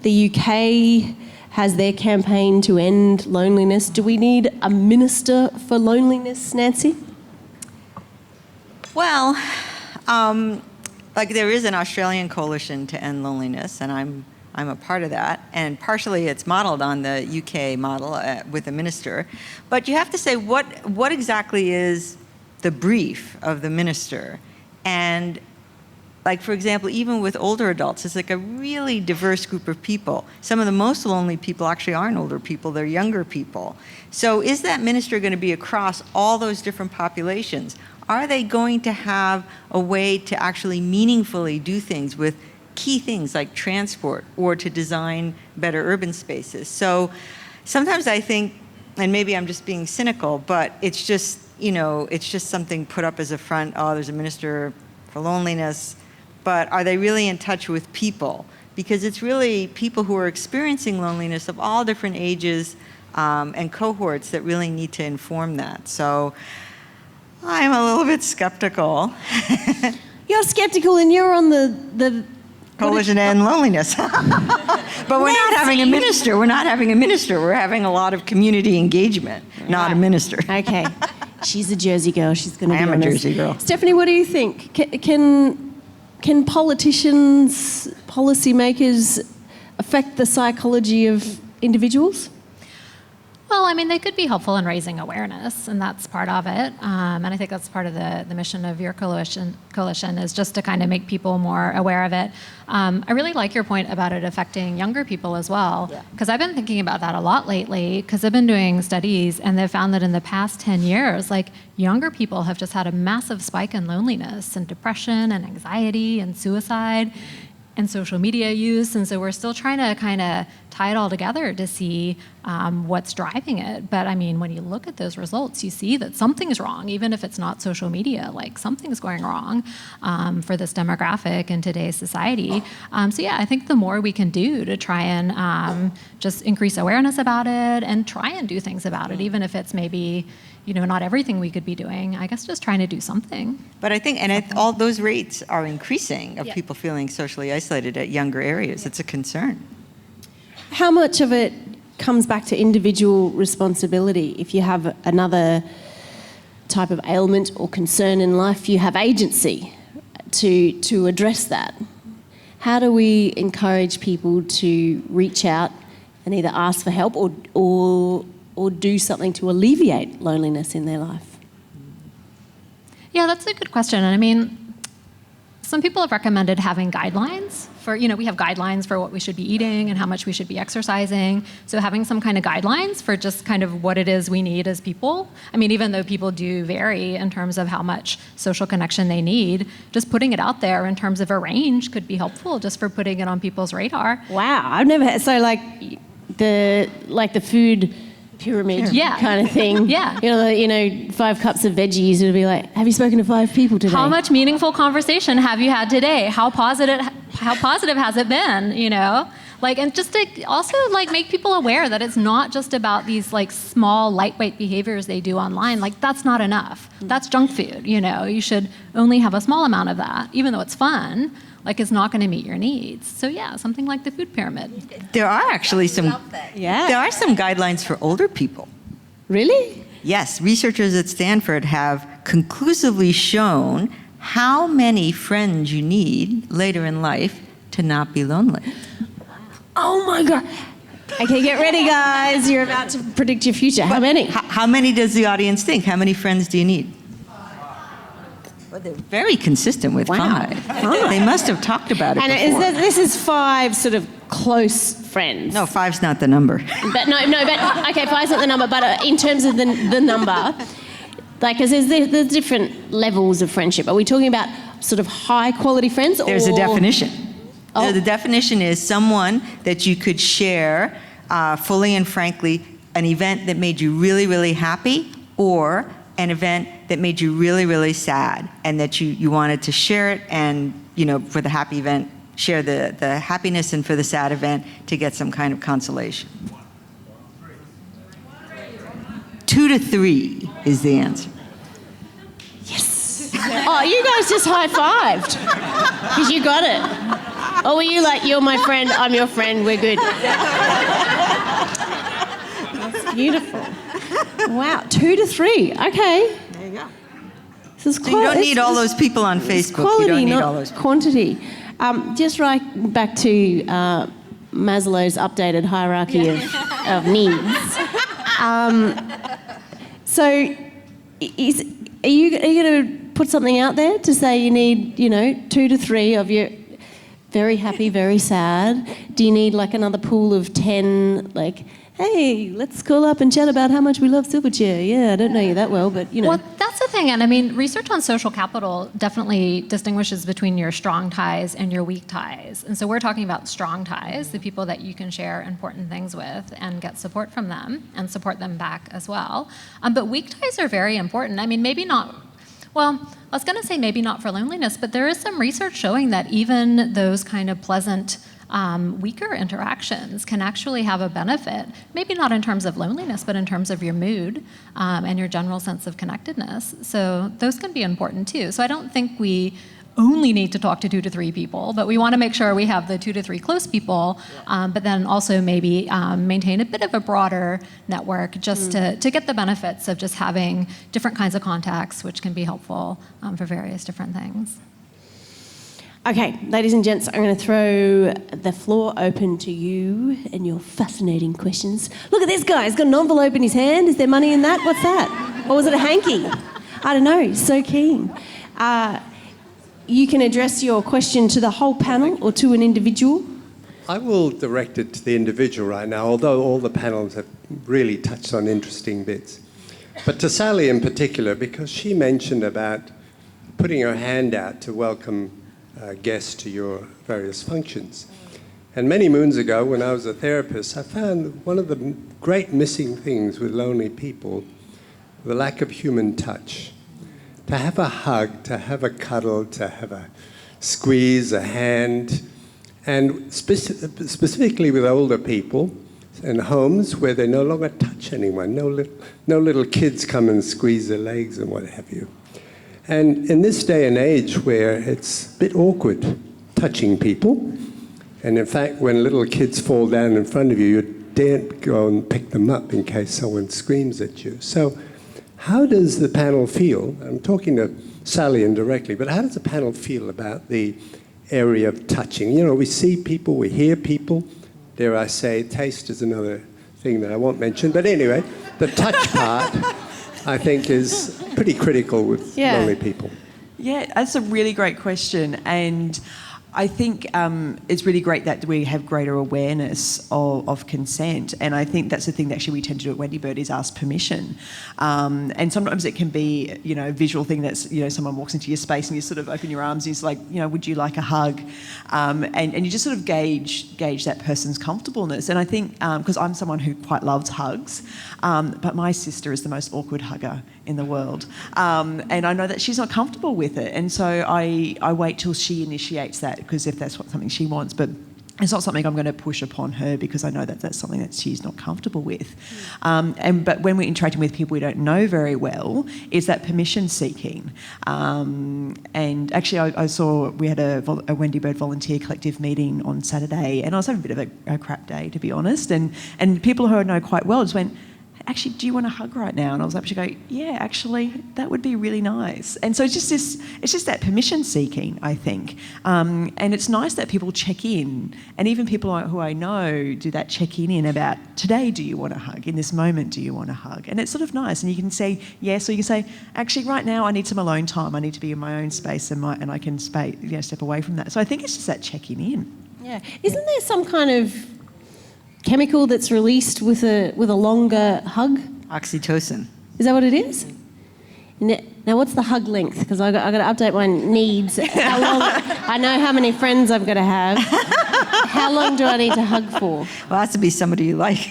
UK has their campaign to end loneliness. Do we need a minister for loneliness, Nancy? Well, there is an Australian coalition to end loneliness, and I'm a part of that, and partially it's modelled on the UK model with a minister. But you have to say, what exactly is the brief of the minister? And, like, for example, even with older adults, it's like a really diverse group of people. Some of the most lonely people actually aren't older people, they're younger people. So is that minister going to be across all those different populations? Are they going to have a way to actually meaningfully do things with key things like transport, or to design better urban spaces? So sometimes I think, and maybe I'm just being cynical, but it's just, you know, it's just something put up as a front. Oh, there's a minister for loneliness, but are they really in touch with people? Because it's really people who are experiencing loneliness of all different ages and cohorts that really need to inform that. So I'm a little bit skeptical. You're skeptical and you're on the Coalition to End Loneliness. But we're not having a minister. We're not having a minister. We're having a lot of community engagement, not a minister. Okay. She's a Jersey girl. She's going to be I am honest. a Jersey girl. Stephanie, what do you think? Can politicians, policymakers affect the psychology of individuals? Well, I mean, they could be helpful in raising awareness, and that's part of it. And I think that's part of the mission of your coalition is just to kind of make people more aware of it. I really like your point about it affecting younger people as well, because I've been thinking about that a lot lately, because I've been doing studies, and they've found that in the past 10 years, like, younger people have just had a massive spike in loneliness and depression and anxiety and suicide and social media use, and so we're still trying to kind of tie it all together to see what's driving it. But I mean, when you look at those results, you see that something's wrong, even if it's not social media, like something's going wrong for this demographic in today's society. So yeah, I think the more we can do to try and just increase awareness about it and try and do things about it, even if it's maybe, you know, not everything we could be doing, I guess just trying to do something. But I think, all those rates are increasing of people feeling socially isolated at younger areas. It's a concern. How much of it comes back to individual responsibility? If you have another type of ailment or concern in life, you have agency to address that. How do we encourage people to reach out and either ask for help or do something to alleviate loneliness in their life? Yeah, that's a good question. And I mean, some people have recommended having guidelines for, you know, we have guidelines for what we should be eating and how much we should be exercising. So having some kind of guidelines for just kind of what it is we need as people. I mean, even though people do vary in terms of how much social connection they need, just putting it out there in terms of a range could be helpful just for putting it on people's radar. Wow, I've never had, so like the food pyramid kind of thing. Yeah. You know, 5 cups of veggies, it'll be like, have you spoken to 5 people today? How much meaningful conversation have you had today? How positive has it been, you know? Like, and just to also like make people aware that it's not just about these like small lightweight behaviors they do online. Like, that's not enough. That's junk food, you know? You should only have a small amount of that, even though it's fun. Like, it's not going to meet your needs. So yeah, something like the food pyramid. There are actually some guidelines for older people. Really? Yes, researchers at Stanford have conclusively shown how many friends you need later in life to not be lonely. Oh my God. Okay, get ready, guys. You're about to predict your future. How many? How many does the audience think? How many friends do you need? Well, they're very consistent with 5. They must have talked about it before. And this is 5 sort of close friends. No, 5's not the number. But okay, 5's not the number, but in terms of the number, like, because there's different levels of friendship. Are we talking about sort of high quality friends? There's a definition. Oh. The definition is someone that you could share fully and frankly an event that made you really, really happy, or an event that made you really, really sad, and that you wanted to share it, and, you know, for the happy event, share the happiness, and for the sad event, to get some kind of consolation. 2 to 3 is the answer. Yes. Oh, you guys just high-fived because you got it. Or were you like, you're my friend, I'm your friend, we're good? That's beautiful. Wow, 2 to 3. Okay. There you go. This is So you don't need all those people on Facebook. Quality, you don't need not all those people. quantity. Just right back to Maslow's updated hierarchy of needs. So, are you going to put something out there to say you need, 2 to 3 of your very happy, very sad? Do you need like another pool of 10, like, hey, let's call up and chat about how much we love Silverchair? Yeah, I don't know you that well, but Well, that's the thing. And I mean, research on social capital definitely distinguishes between your strong ties and your weak ties. And so we're talking about strong ties, the people that you can share important things with and get support from them and support them back as well. But weak ties are very important. I mean, maybe not, well, I was going to say maybe not for loneliness, but there is some research showing that even those kind of pleasant weaker interactions can actually have a benefit, maybe not in terms of loneliness, but in terms of your mood and your general sense of connectedness. So those can be important too. So I don't think we only need to talk to 2 to 3 people, but we want to make sure we have the 2 to 3 close people, but then also maybe maintain a bit of a broader network just to get the benefits of just having different kinds of contacts, which can be helpful for various different things. Okay, ladies and gents, I'm going to throw the floor open to you and your fascinating questions. Look at this guy, he's got an envelope in his hand. Is there money in that? What's that? Or was it a hanky? I don't know, he's so keen. You can address your question to the whole panel or to an individual. I will direct it to the individual right now, although all the panels have really touched on interesting bits. But to Sally in particular, because she mentioned about putting her hand out to welcome guests to your various functions. And many moons ago, when I was a therapist, I found one of the great missing things with lonely people, the lack of human touch. To have a hug, to have a cuddle, to have a squeeze, a hand, and specifically with older people in homes where they no longer touch anyone. No little kids come and squeeze their legs and what have you. And in this day and age where it's a bit awkward touching people, and in fact when little kids fall down in front of you, you daren't go and pick them up in case someone screams at you. So how does the panel feel? I'm talking to Sally indirectly, but how does the panel feel about the area of touching? You know, we see people, we hear people. Dare I say, taste is another thing that I won't mention. But anyway, the touch part, I think, is pretty critical with lonely people. Yeah, that's a really great question. And I think it's really great that we have greater awareness of consent, and I think that's the thing that actually we tend to do at Wendybird is ask permission. And sometimes it can be, you know, a visual thing that's, you know, someone walks into your space and you sort of open your arms and it's like, you know, would you like a hug? And you just sort of gauge that person's comfortableness. And I think, because I'm someone who quite loves hugs, but my sister is the most awkward hugger in the world. And I know that she's not comfortable with it. And so I wait till she initiates that, because if that's something she wants, but it's not something I'm going to push upon her because I know that that's something that she's not comfortable with. But when we're interacting with people we don't know very well, is that permission seeking. And actually I saw we had a Wendybird volunteer collective meeting on Saturday, and I was having a bit of a crap day, to be honest. And people who I know quite well just went, actually, do you want a hug right now? And I was actually going, yeah, actually, that would be really nice. And so it's just that permission seeking, I think. And it's nice that people check in, and even people who I know do that checking in about, today, do you want a hug? In this moment, do you want a hug? And it's sort of nice. And you can say yes, or you can say, actually, right now, I need some alone time. I need to be in my own space, and I can step away from that. So I think it's just that checking in. Yeah. Isn't there some kind of chemical that's released with a longer hug? Oxytocin. Is that what it is? Now, what's the hug length? Because I got to update my needs. How long? I know how many friends I've got to have. How long do I need to hug for? Well, it has to be somebody you like.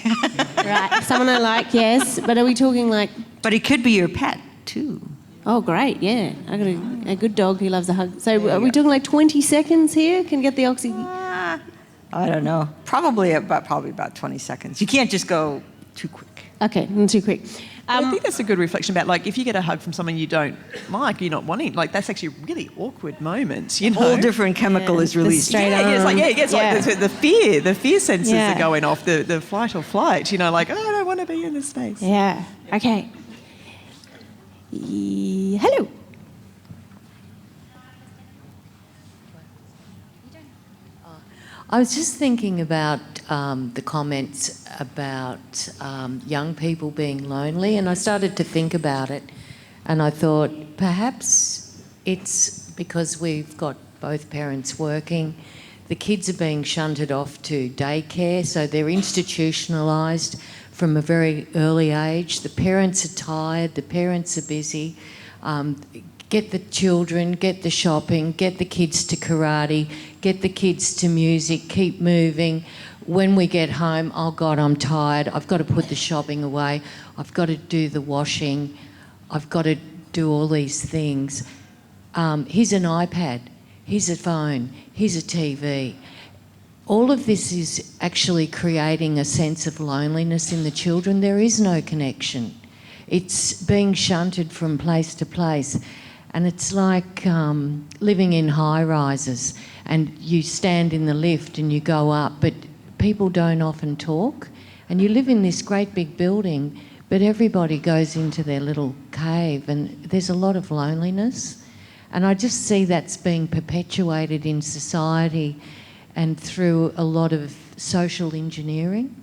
Right, someone I like, yes. But are we talking like? But it could be your pet too. Oh, great, yeah. I got a good dog who loves a hug. So are we talking like 20 seconds here? Can get the oxy? I don't know. Probably about 20 seconds. You can't just go too quick. Okay, not too quick. I think that's a good reflection about, like, if you get a hug from someone you don't like, you're not wanting, like, that's actually a really awkward moment, you know. A whole different chemical is released. Straight it's like the fear sensors are going off, the fight or flight, you know, like, oh, I don't want to be in this space. Yeah, okay. Hello. I was just thinking about the comments about young people being lonely, and I started to think about it, and I thought perhaps it's because we've got both parents working. The kids are being shunted off to daycare, so they're institutionalised from a very early age. The parents are tired, the parents are busy. Get the children, get the shopping, get the kids to karate, get the kids to music, keep moving. When we get home, oh God, I'm tired. I've got to put the shopping away. I've got to do the washing. I've got to do all these things. Here's an iPad. Here's a phone. Here's a TV. All of this is actually creating a sense of loneliness in the children. There is no connection. It's being shunted from place to place. And it's like living in high rises, and you stand in the lift and you go up, but people don't often talk. And you live in this great big building, but everybody goes into their little cave, and there's a lot of loneliness. And I just see that's being perpetuated in society and through a lot of social engineering.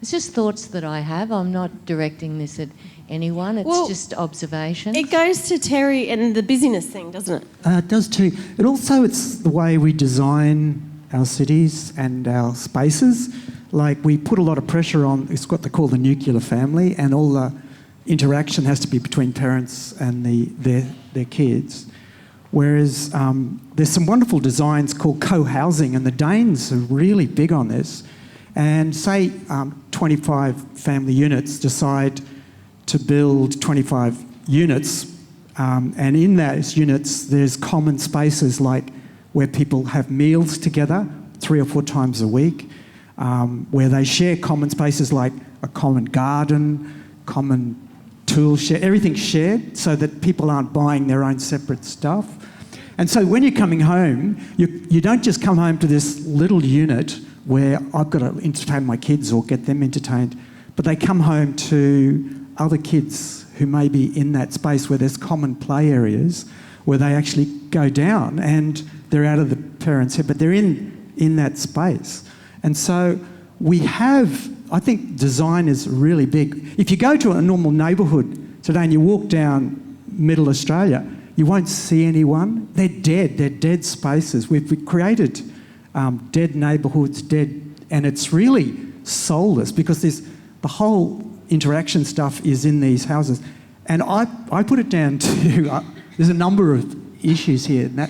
It's just thoughts that I have. I'm not directing this at anyone. It's just observation. It goes to Terry and the busyness thing, doesn't it? It does too. It also, it's the way we design our cities and our spaces. Like, we put a lot of pressure on, it's what they call the nuclear family, and all the interaction has to be between parents and their kids. Whereas there's some wonderful designs called co-housing, and the Danes are really big on this. And say 25 family units decide to build 25 units, and in those units there's common spaces like where people have meals together 3 or 4 times a week, where they share common spaces like a common garden, common tool share, everything's shared so that people aren't buying their own separate stuff. And so when you're coming home, you don't just come home to this little unit where I've got to entertain my kids or get them entertained, but they come home to other kids who may be in that space where there's common play areas where they actually go down and they're out of the parents' head, but they're in that space. And so we have, I think design is really big. If you go to a normal neighbourhood today and you walk down Middle Australia, you won't see anyone. They're dead spaces. We've created dead neighbourhoods, and it's really soulless because the whole interaction stuff is in these houses. And I put it down to, there's a number of issues here, and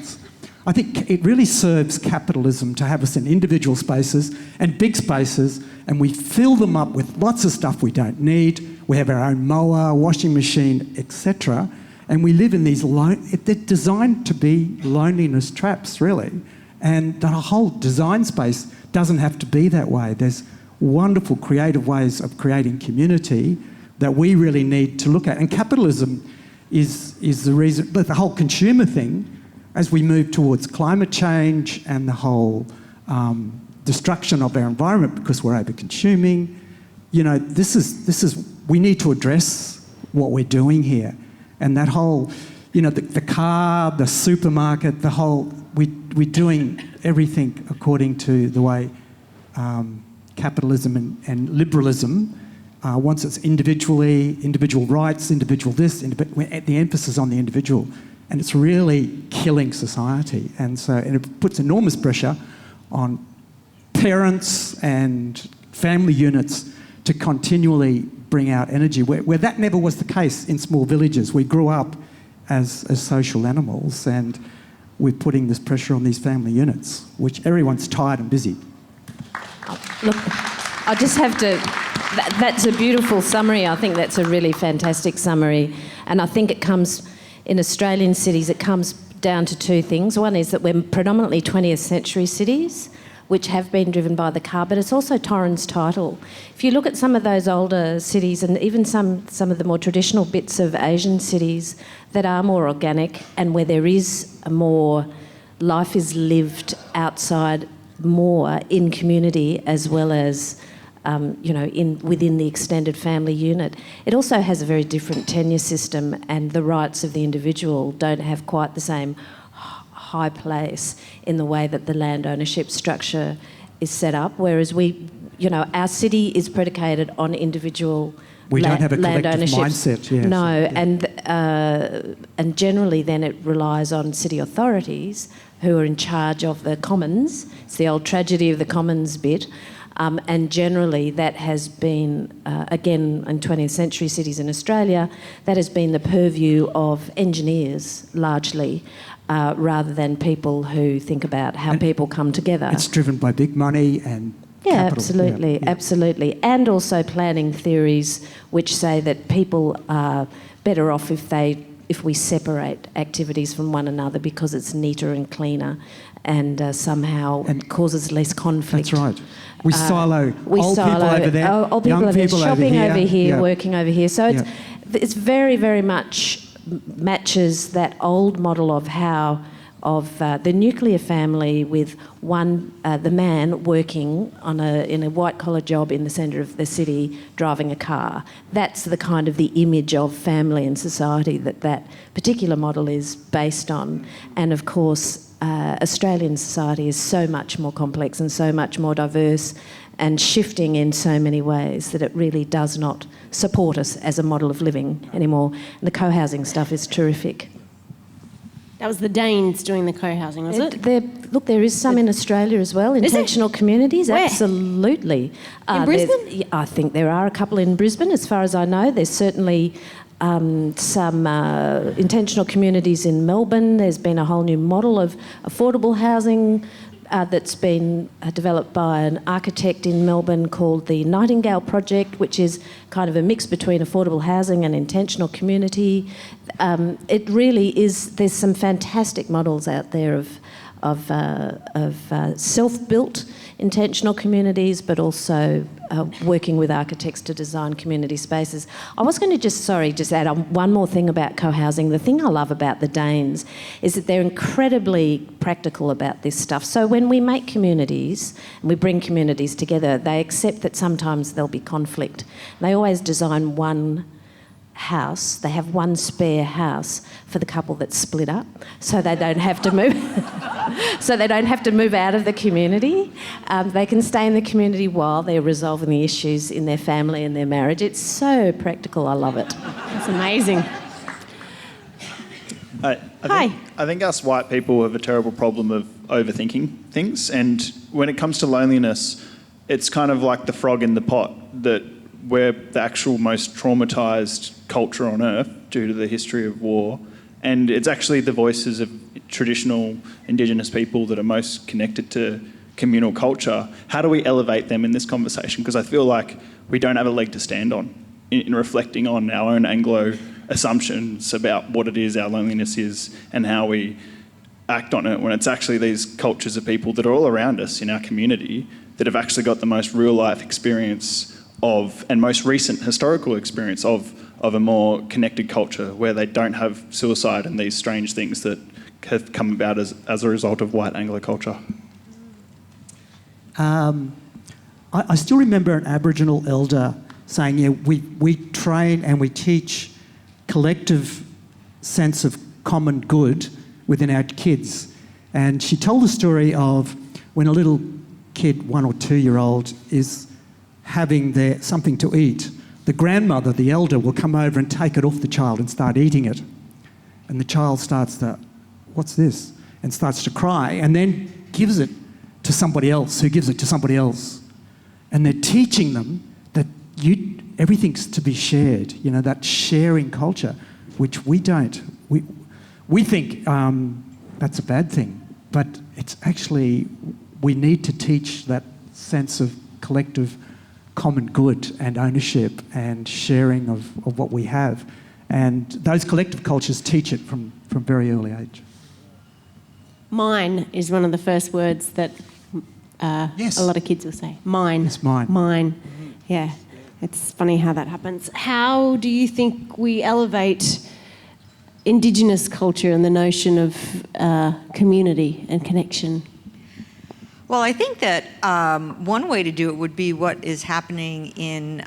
I think it really serves capitalism to have us in individual spaces and big spaces, and we fill them up with lots of stuff we don't need. We have our own mower, washing machine, etc. And we live in these, they're designed to be loneliness traps, really. And the whole design space doesn't have to be that way. There's wonderful creative ways of creating community that we really need to look at. And capitalism is the reason, but the whole consumer thing, as we move towards climate change and the whole destruction of our environment because we're over-consuming, this is we need to address what we're doing here. And that whole, the car, the supermarket, the whole, we're doing everything according to the way capitalism and liberalism wants its individual rights, individual this, the emphasis on the individual. And it's really killing society. And it puts enormous pressure on parents and family units to continually bring out energy, where that never was the case in small villages. We grew up as social animals, and we're putting this pressure on these family units, which everyone's tired and busy. Look, I just have to... That's a beautiful summary. I think that's a really fantastic summary. And I think it comes... In Australian cities, it comes down to 2 things. One is that we're predominantly 20th century cities, which have been driven by the car, but it's also Torrens title. If you look at some of those older cities and even some of the more traditional bits of Asian cities that are more organic and where there is a more life is lived outside more in community as well as within the extended family unit. It also has a very different tenure system, and the rights of the individual don't have quite the same high place in the way that the land ownership structure is set up, whereas our city is predicated on individual we don't have a land collective ownership. mindset, yes. No, and generally then it relies on city authorities who are in charge of the commons. It's the old tragedy of the commons bit. And generally that has been, again, in 20th century cities in Australia, that has been the purview of engineers largely, rather than people who think about how people come together. It's driven by big money and capital. Absolutely, absolutely. And also planning theories which say that people are better off if we separate activities from one another because it's neater and cleaner and somehow causes less conflict. That's right. We silo old people over there, old people young over there, people shopping over here, working over here. So it's very, very much matches that old model of how the nuclear family with the man working in a white-collar job in the centre of the city driving a car. That's the kind of the image of family and society that particular model is based on. And of course, Australian society is so much more complex and so much more diverse and shifting in so many ways that it really does not support us as a model of living anymore. And the co-housing stuff is terrific. That was the Danes doing the co-housing, was it? There is some in Australia as well, intentional communities, Where? Absolutely. In Brisbane? I think there are a couple in Brisbane, as far as I know. There's certainly some intentional communities in Melbourne. There's been a whole new model of affordable housing that's been developed by an architect in Melbourne called the Nightingale Project, which is kind of a mix between affordable housing and intentional community. It really is, there's some fantastic models out there of self-built intentional communities, but also working with architects to design community spaces. I was going to just add on one more thing about co-housing. The thing I love about the Danes is that they're incredibly practical about this stuff. So when we make communities and we bring communities together, they accept that sometimes there'll be conflict. They always design one house. They have one spare house for the couple that's split up, so they don't have to move. So they don't have to move out of the community. They can stay in the community while they're resolving the issues in their family and their marriage. It's so practical. I love it. It's amazing. I think us white people have a terrible problem of overthinking things, and when it comes to loneliness, it's kind of like the frog in the pot, that we're the actual most traumatised culture on earth due to the history of war, and it's actually the voices of traditional Indigenous people that are most connected to communal culture. How do we elevate them in this conversation? Because I feel like we don't have a leg to stand on in reflecting on our own Anglo assumptions about what it is our loneliness is and how we act on it, when it's actually these cultures of people that are all around us in our community that have actually got the most real life experience of, and most recent historical experience of a more connected culture where they don't have suicide and these strange things that have come about as a result of white Anglo culture. I still remember an Aboriginal elder saying, yeah, we train and we teach collective sense of common good within our kids. And she told the story of when a little kid, 1 or 2 year old, is having something to eat, the grandmother, the elder, will come over and take it off the child and start eating it. And the child starts to, what's this? And starts to cry, and then gives it to somebody else, who gives it to somebody else. And they're teaching them that everything's to be shared, that sharing culture, which we don't. We think that's a bad thing, but it's actually, we need to teach that sense of collective common good and ownership and sharing of what we have. And those collective cultures teach it from very early age. Mine is one of the first words that Yes. a lot of kids will say. Mine. It's mine. Mine. Yeah. It's funny how that happens. How do you think we elevate Indigenous culture and the notion of community and connection? Well, I think that one way to do it would be what is happening in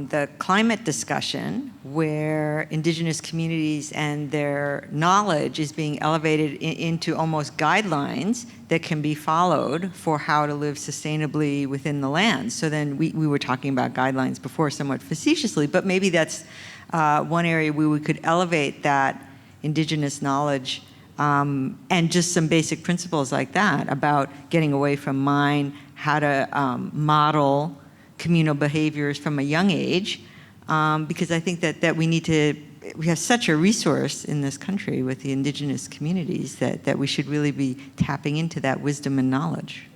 the climate discussion, where Indigenous communities and their knowledge is being elevated into almost guidelines that can be followed for how to live sustainably within the land. So then we were talking about guidelines before somewhat facetiously, but maybe that's one area where we could elevate that Indigenous knowledge and just some basic principles like that about getting away from mine, how to model communal behaviors from a young age, because I think that we have such a resource in this country with the Indigenous communities that we should really be tapping into that wisdom and knowledge.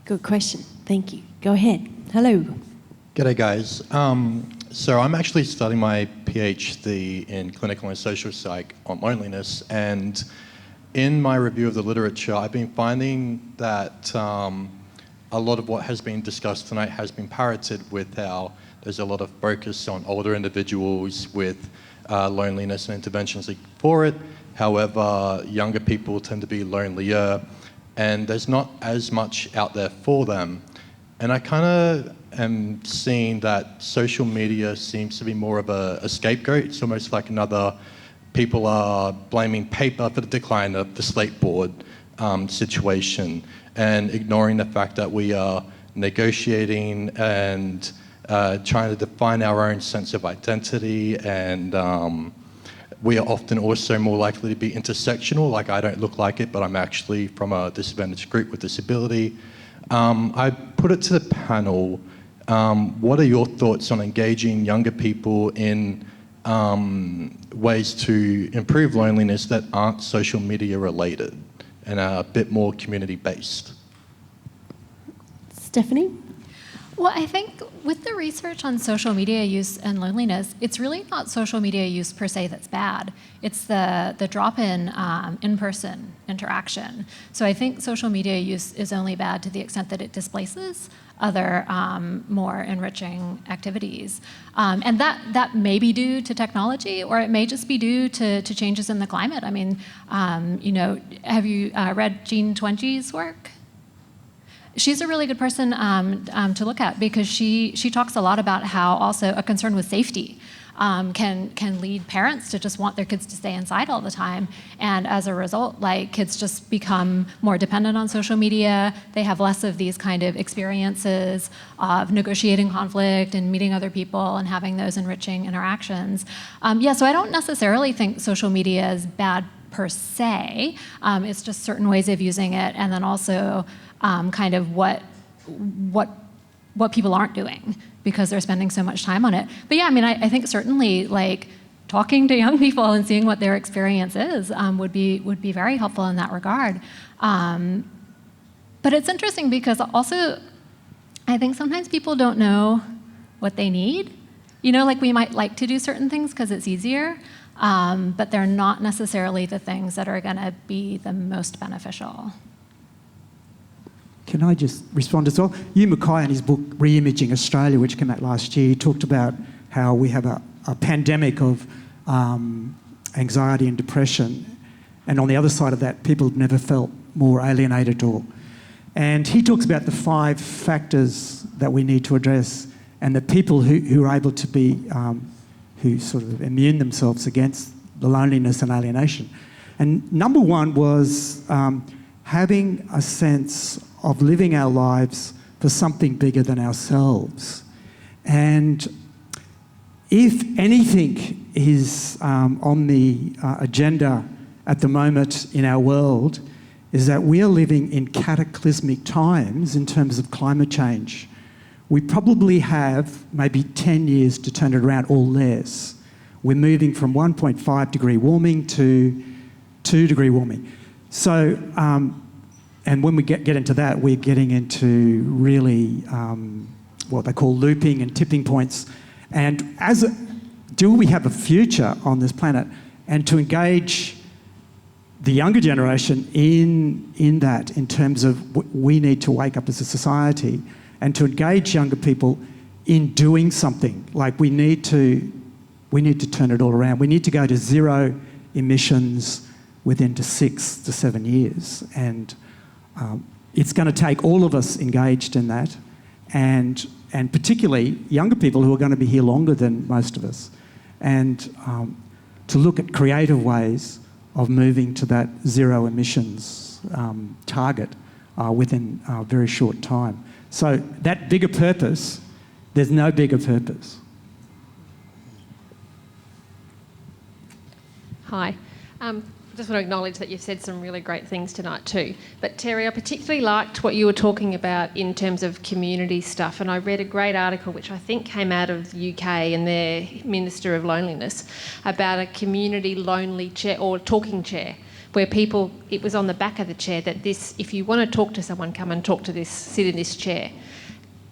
Good question. Thank you. Go ahead. Hello. G'day, guys. So I'm actually studying my PhD in clinical and social psych on loneliness, and in my review of the literature, I've been finding that a lot of what has been discussed tonight has been parroted with how there's a lot of focus on older individuals with loneliness and interventions for it. However, younger people tend to be lonelier, and there's not as much out there for them. And I kind of am seeing that social media seems to be more of a scapegoat. It's almost like people are blaming paper for the decline of the slate board situation, and ignoring the fact that we are negotiating and trying to define our own sense of identity, and we are often also more likely to be intersectional. Like, I don't look like it, but I'm actually from a disadvantaged group with disability. I put it to the panel, what are your thoughts on engaging younger people in ways to improve loneliness that aren't social media related and are a bit more community based? Stephanie? Well, I think with the research on social media use and loneliness, it's really not social media use per se that's bad. It's the drop in person interaction. So I think social media use is only bad to the extent that it displaces other more enriching activities. And that may be due to technology, or it may just be due to changes in the climate. I mean, have you read Jean Twenge's work? She's a really good person to look at, because she talks a lot about how also a concern with safety can lead parents to just want their kids to stay inside all the time. And as a result, like, kids just become more dependent on social media. They have less of these kind of experiences of negotiating conflict and meeting other people and having those enriching interactions. So I don't necessarily think social media is bad per se. It's just certain ways of using it, and then also kind of what people aren't doing because they're spending so much time on it. But yeah, I mean, I think certainly, like, talking to young people and seeing what their experience is would be very helpful in that regard. But it's interesting because also I think sometimes people don't know what they need. Like, we might like to do certain things because it's easier, but they're not necessarily the things that are going to be the most beneficial. Can I just respond as well? Hugh Mackay, in his book Re-Imaging Australia, which came out last year, talked about how we have a pandemic of anxiety and depression, and on the other side of that, people have never felt more alienated and he talks about the 5 factors that we need to address, and the people who are able to be, who sort of immune themselves against the loneliness and alienation. And number 1 was having a sense of living our lives for something bigger than ourselves. And if anything is on the agenda at the moment in our world, is that we are living in cataclysmic times in terms of climate change. We probably have maybe 10 years to turn it around or less. We're moving from 1.5 degree warming to 2 degree warming. So, and when we get into that, we're getting into really what they call looping and tipping points. And do we have a future on this planet? And to engage the younger generation in that, in terms of we need to wake up as a society, and to engage younger people in doing something. Like, we need to turn it all around. We need to go to 0 emissions within 6 to 7 years. And it's going to take all of us engaged in that, and particularly younger people who are going to be here longer than most of us, and to look at creative ways of moving to that 0 emissions target within a very short time. So that bigger purpose, there's no bigger purpose. Hi. I just want to acknowledge that you've said some really great things tonight too. But Terry, I particularly liked what you were talking about in terms of community stuff, and I read a great article which I think came out of the UK and their Minister of Loneliness about a community lonely chair or talking chair, where people, it was on the back of the chair that this, if you want to talk to someone, come and talk to this, sit in this chair.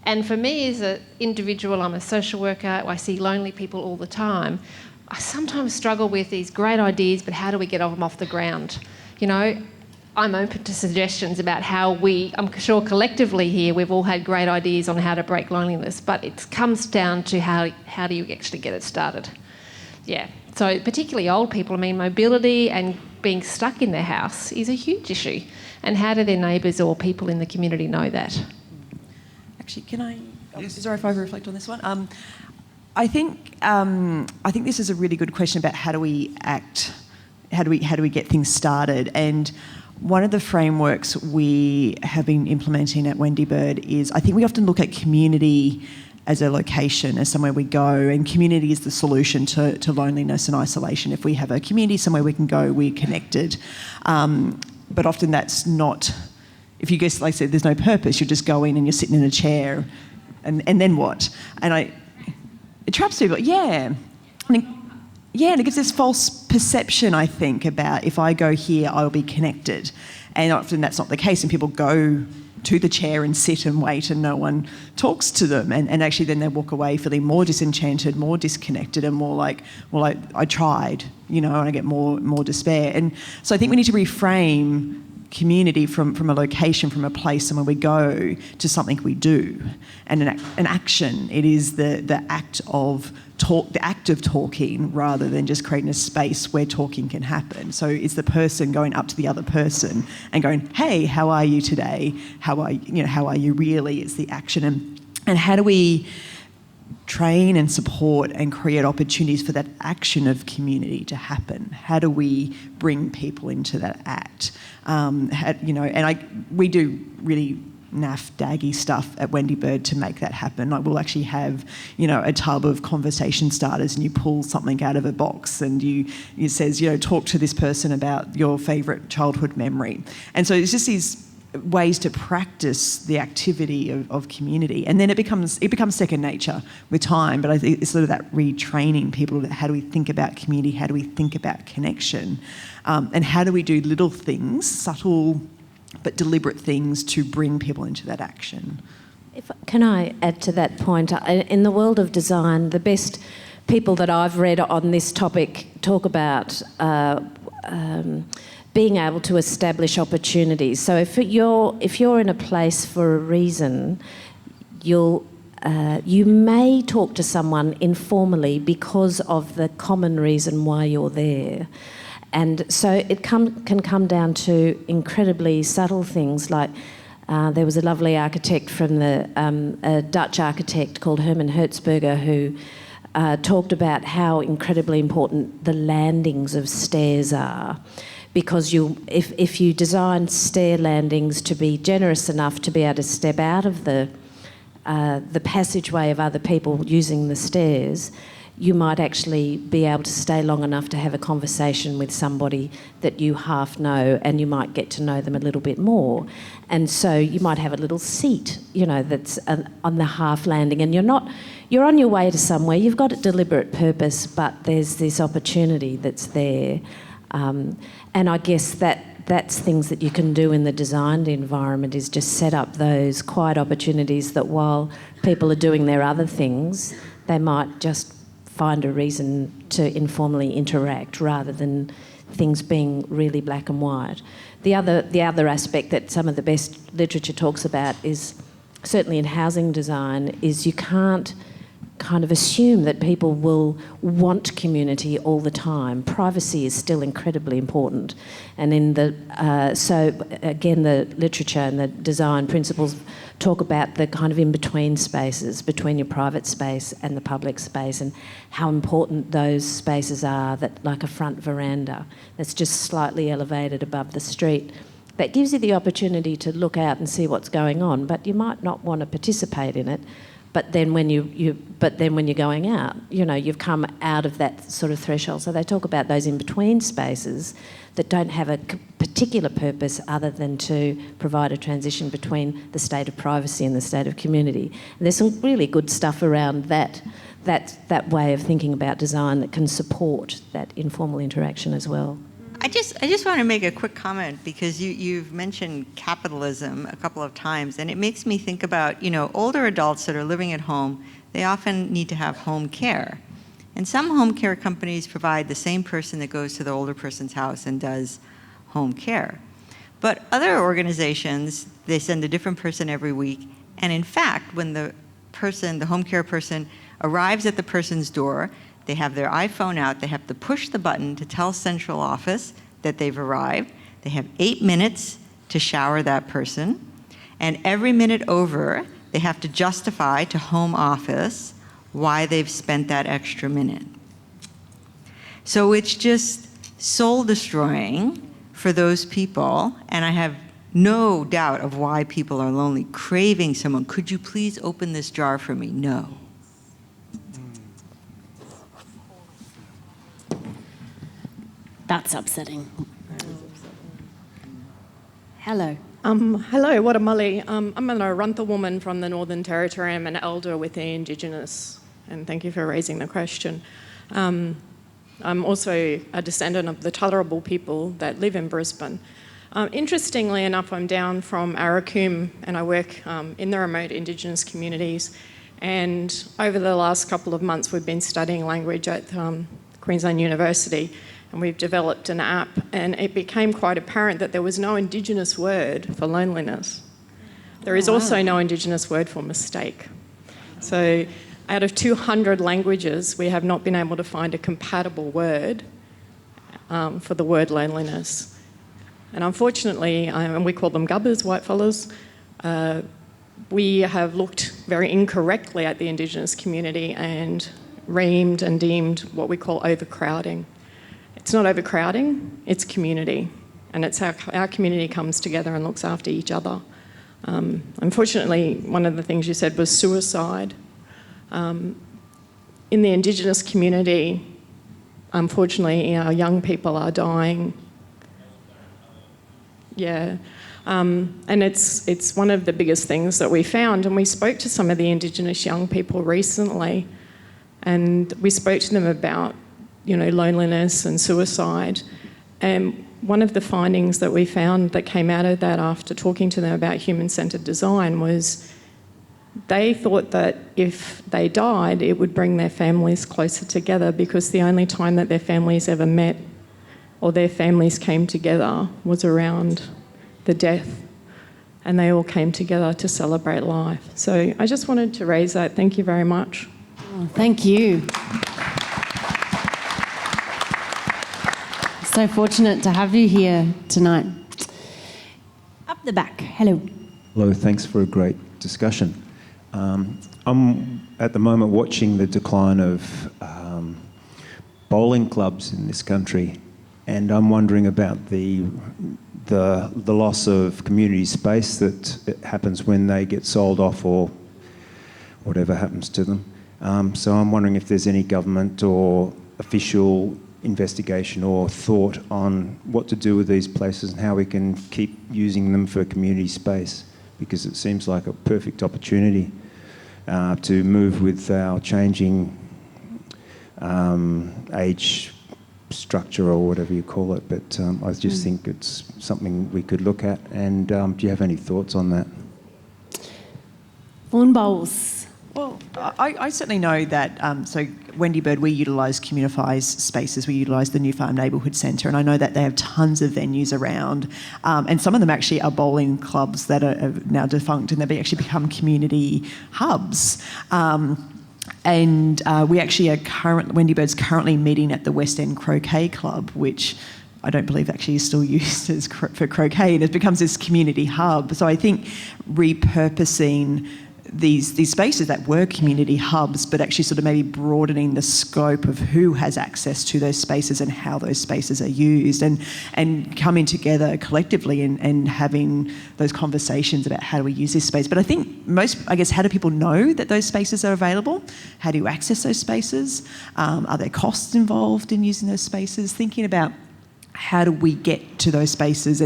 And for me as an individual, I'm a social worker, I see lonely people all the time. I sometimes struggle with these great ideas, but how do we get them off the ground? I'm open to suggestions about how I'm sure collectively here we've all had great ideas on how to break loneliness, but it comes down to how do you actually get it started. Yeah, so particularly old people, I mean, mobility and being stuck in their house is a huge issue. And how do their neighbours or people in the community know that? Actually, is there if I reflect on this one? I think this is a really good question about how do we act, how do we get things started. And one of the frameworks we have been implementing at Wendybird is, I think we often look at community as a location, as somewhere we go, and community is the solution to loneliness and isolation. If we have a community somewhere we can go, we're connected. But often that's not, if you guess, like I said, there's no purpose, you're just going and you're sitting in a chair, and then what? And it traps people, yeah. And it gives this false perception, I think, about if I go here, I'll be connected. And often that's not the case, and people go to the chair and sit and wait and no one talks to them, and actually then they walk away feeling more disenchanted, more disconnected, and more like, well, I tried, and I get more despair. And so I think we need to reframe community from a location, from a place, somewhere we go, to something we do, and an action. It is the act of talking, rather than just creating a space where talking can happen. So it's the person going up to the other person and going, "Hey, how are you today? How are you really?" It's the action, and how do we train and support and create opportunities for that action of community to happen? How do we bring people into that act? We do really naff, daggy stuff at Wendybird to make that happen. Like, we'll actually have, a tub of conversation starters, and you pull something out of a box, and it says, talk to this person about your favourite childhood memory. And so it's just these ways to practice the activity of community, and then it becomes second nature with time. But I think it's sort of that retraining people. How do we think about community? How do we think about connection? And how do we do little things, subtle but deliberate things, to bring people into that action? Can I add to that point? In the world of design, the best people that I've read on this topic talk about being able to establish opportunities. So if you're in a place for a reason, you may talk to someone informally because of the common reason why you're there. And so it can come down to incredibly subtle things, like there was a lovely architect from a Dutch architect called Herman Hertzberger who talked about how incredibly important the landings of stairs are. Because if you design stair landings to be generous enough to be able to step out of the passageway of other people using the stairs, you might actually be able to stay long enough to have a conversation with somebody that you half know, and you might get to know them a little bit more. And so you might have a little seat, that's on the half landing, and you're on your way to somewhere, you've got a deliberate purpose, but there's this opportunity that's there. And I guess that's things that you can do in the designed environment, is just set up those quiet opportunities that while people are doing their other things, they might just find a reason to informally interact rather than things being really black and white. The other aspect that some of the best literature talks about is, certainly in housing design, is you can't kind of assume that people will want community all the time. Privacy is still incredibly important. And in the literature and the design principles talk about the kind of in-between spaces between your private space and the public space, and how important those spaces are, that like a front veranda that's just slightly elevated above the street. That gives you the opportunity to look out and see what's going on, but you might not want to participate in it. But then when you're going out, you've come out of that sort of threshold. So they talk about those in-between spaces that don't have a particular purpose other than to provide a transition between the state of privacy and the state of community. And there's some really good stuff around that way of thinking about design that can support that informal interaction as well. I just want to make a quick comment, because you've mentioned capitalism a couple of times, and it makes me think about, older adults that are living at home, they often need to have home care. And some home care companies provide the same person that goes to the older person's house and does home care. But other organizations, they send a different person every week. And in fact, when the home care person arrives at the person's door, they have their iPhone out, they have to push the button to tell central office that they've arrived. They have 8 minutes to shower that person. And every minute over, they have to justify to home office why they've spent that extra minute. So it's just soul destroying for those people, and I have no doubt of why people are lonely, craving someone. Could you please open this jar for me? No. That's upsetting. Hello. Hello, Watamali. I'm an Arunta woman from the Northern Territory. I'm an elder with the Indigenous, and thank you for raising the question. I'm also a descendant of the Turrbal people that live in Brisbane. Interestingly enough, I'm down from Arup, and I work in the remote Indigenous communities. And over the last couple of months, we've been studying language at Queensland University, and we've developed an app, and it became quite apparent that there was no Indigenous word for loneliness. There is also no Indigenous word for mistake. So out of 200 languages, we have not been able to find a compatible word for the word loneliness. And unfortunately, and we call them gubbers, whitefellas, we have looked very incorrectly at the Indigenous community and reamed and deemed what we call overcrowding. It's not overcrowding, it's community. And it's how our community comes together and looks after each other. Unfortunately, one of the things you said was suicide. In the Indigenous community, unfortunately, our young people are dying. Yeah. And it's one of the biggest things that we found. And we spoke to some of the Indigenous young people recently, and we spoke to them about, loneliness and suicide. And one of the findings that we found that came out of that after talking to them about human-centred design was they thought that if they died, it would bring their families closer together, because the only time that their families ever met or their families came together was around the death, and they all came together to celebrate life. So I just wanted to raise that. Thank you very much. Oh, thank you. So fortunate to have you here tonight. Up the back. Hello. Hello, thanks for a great discussion. I'm at the moment watching the decline of bowling clubs in this country, and I'm wondering about the loss of community space that happens when they get sold off or whatever happens to them. So I'm wondering if there's any government or official investigation or thought on what to do with these places and how we can keep using them for community space, because it seems like a perfect opportunity to move with our changing age structure or whatever you call it. But I just think it's something we could look at. And do you have any thoughts on that? Vaughan Bowles. Well, I certainly know that, so Wendybird, we utilise Communify's spaces, we utilise the New Farm Neighbourhood Centre, and I know that they have tons of venues around, and some of them actually are bowling clubs that are now defunct, and they've actually become community hubs. And we actually are Wendybird's currently meeting at the West End Croquet Club, which I don't believe actually is still used as for croquet, and it becomes this community hub. So I think repurposing these spaces that were community hubs, but actually sort of maybe broadening the scope of who has access to those spaces and how those spaces are used, and coming together collectively and having those conversations about how do we use this space. But I think how do people know that those spaces are available? How do you access those spaces? Are there costs involved in using those spaces? Thinking about how do we get to those spaces,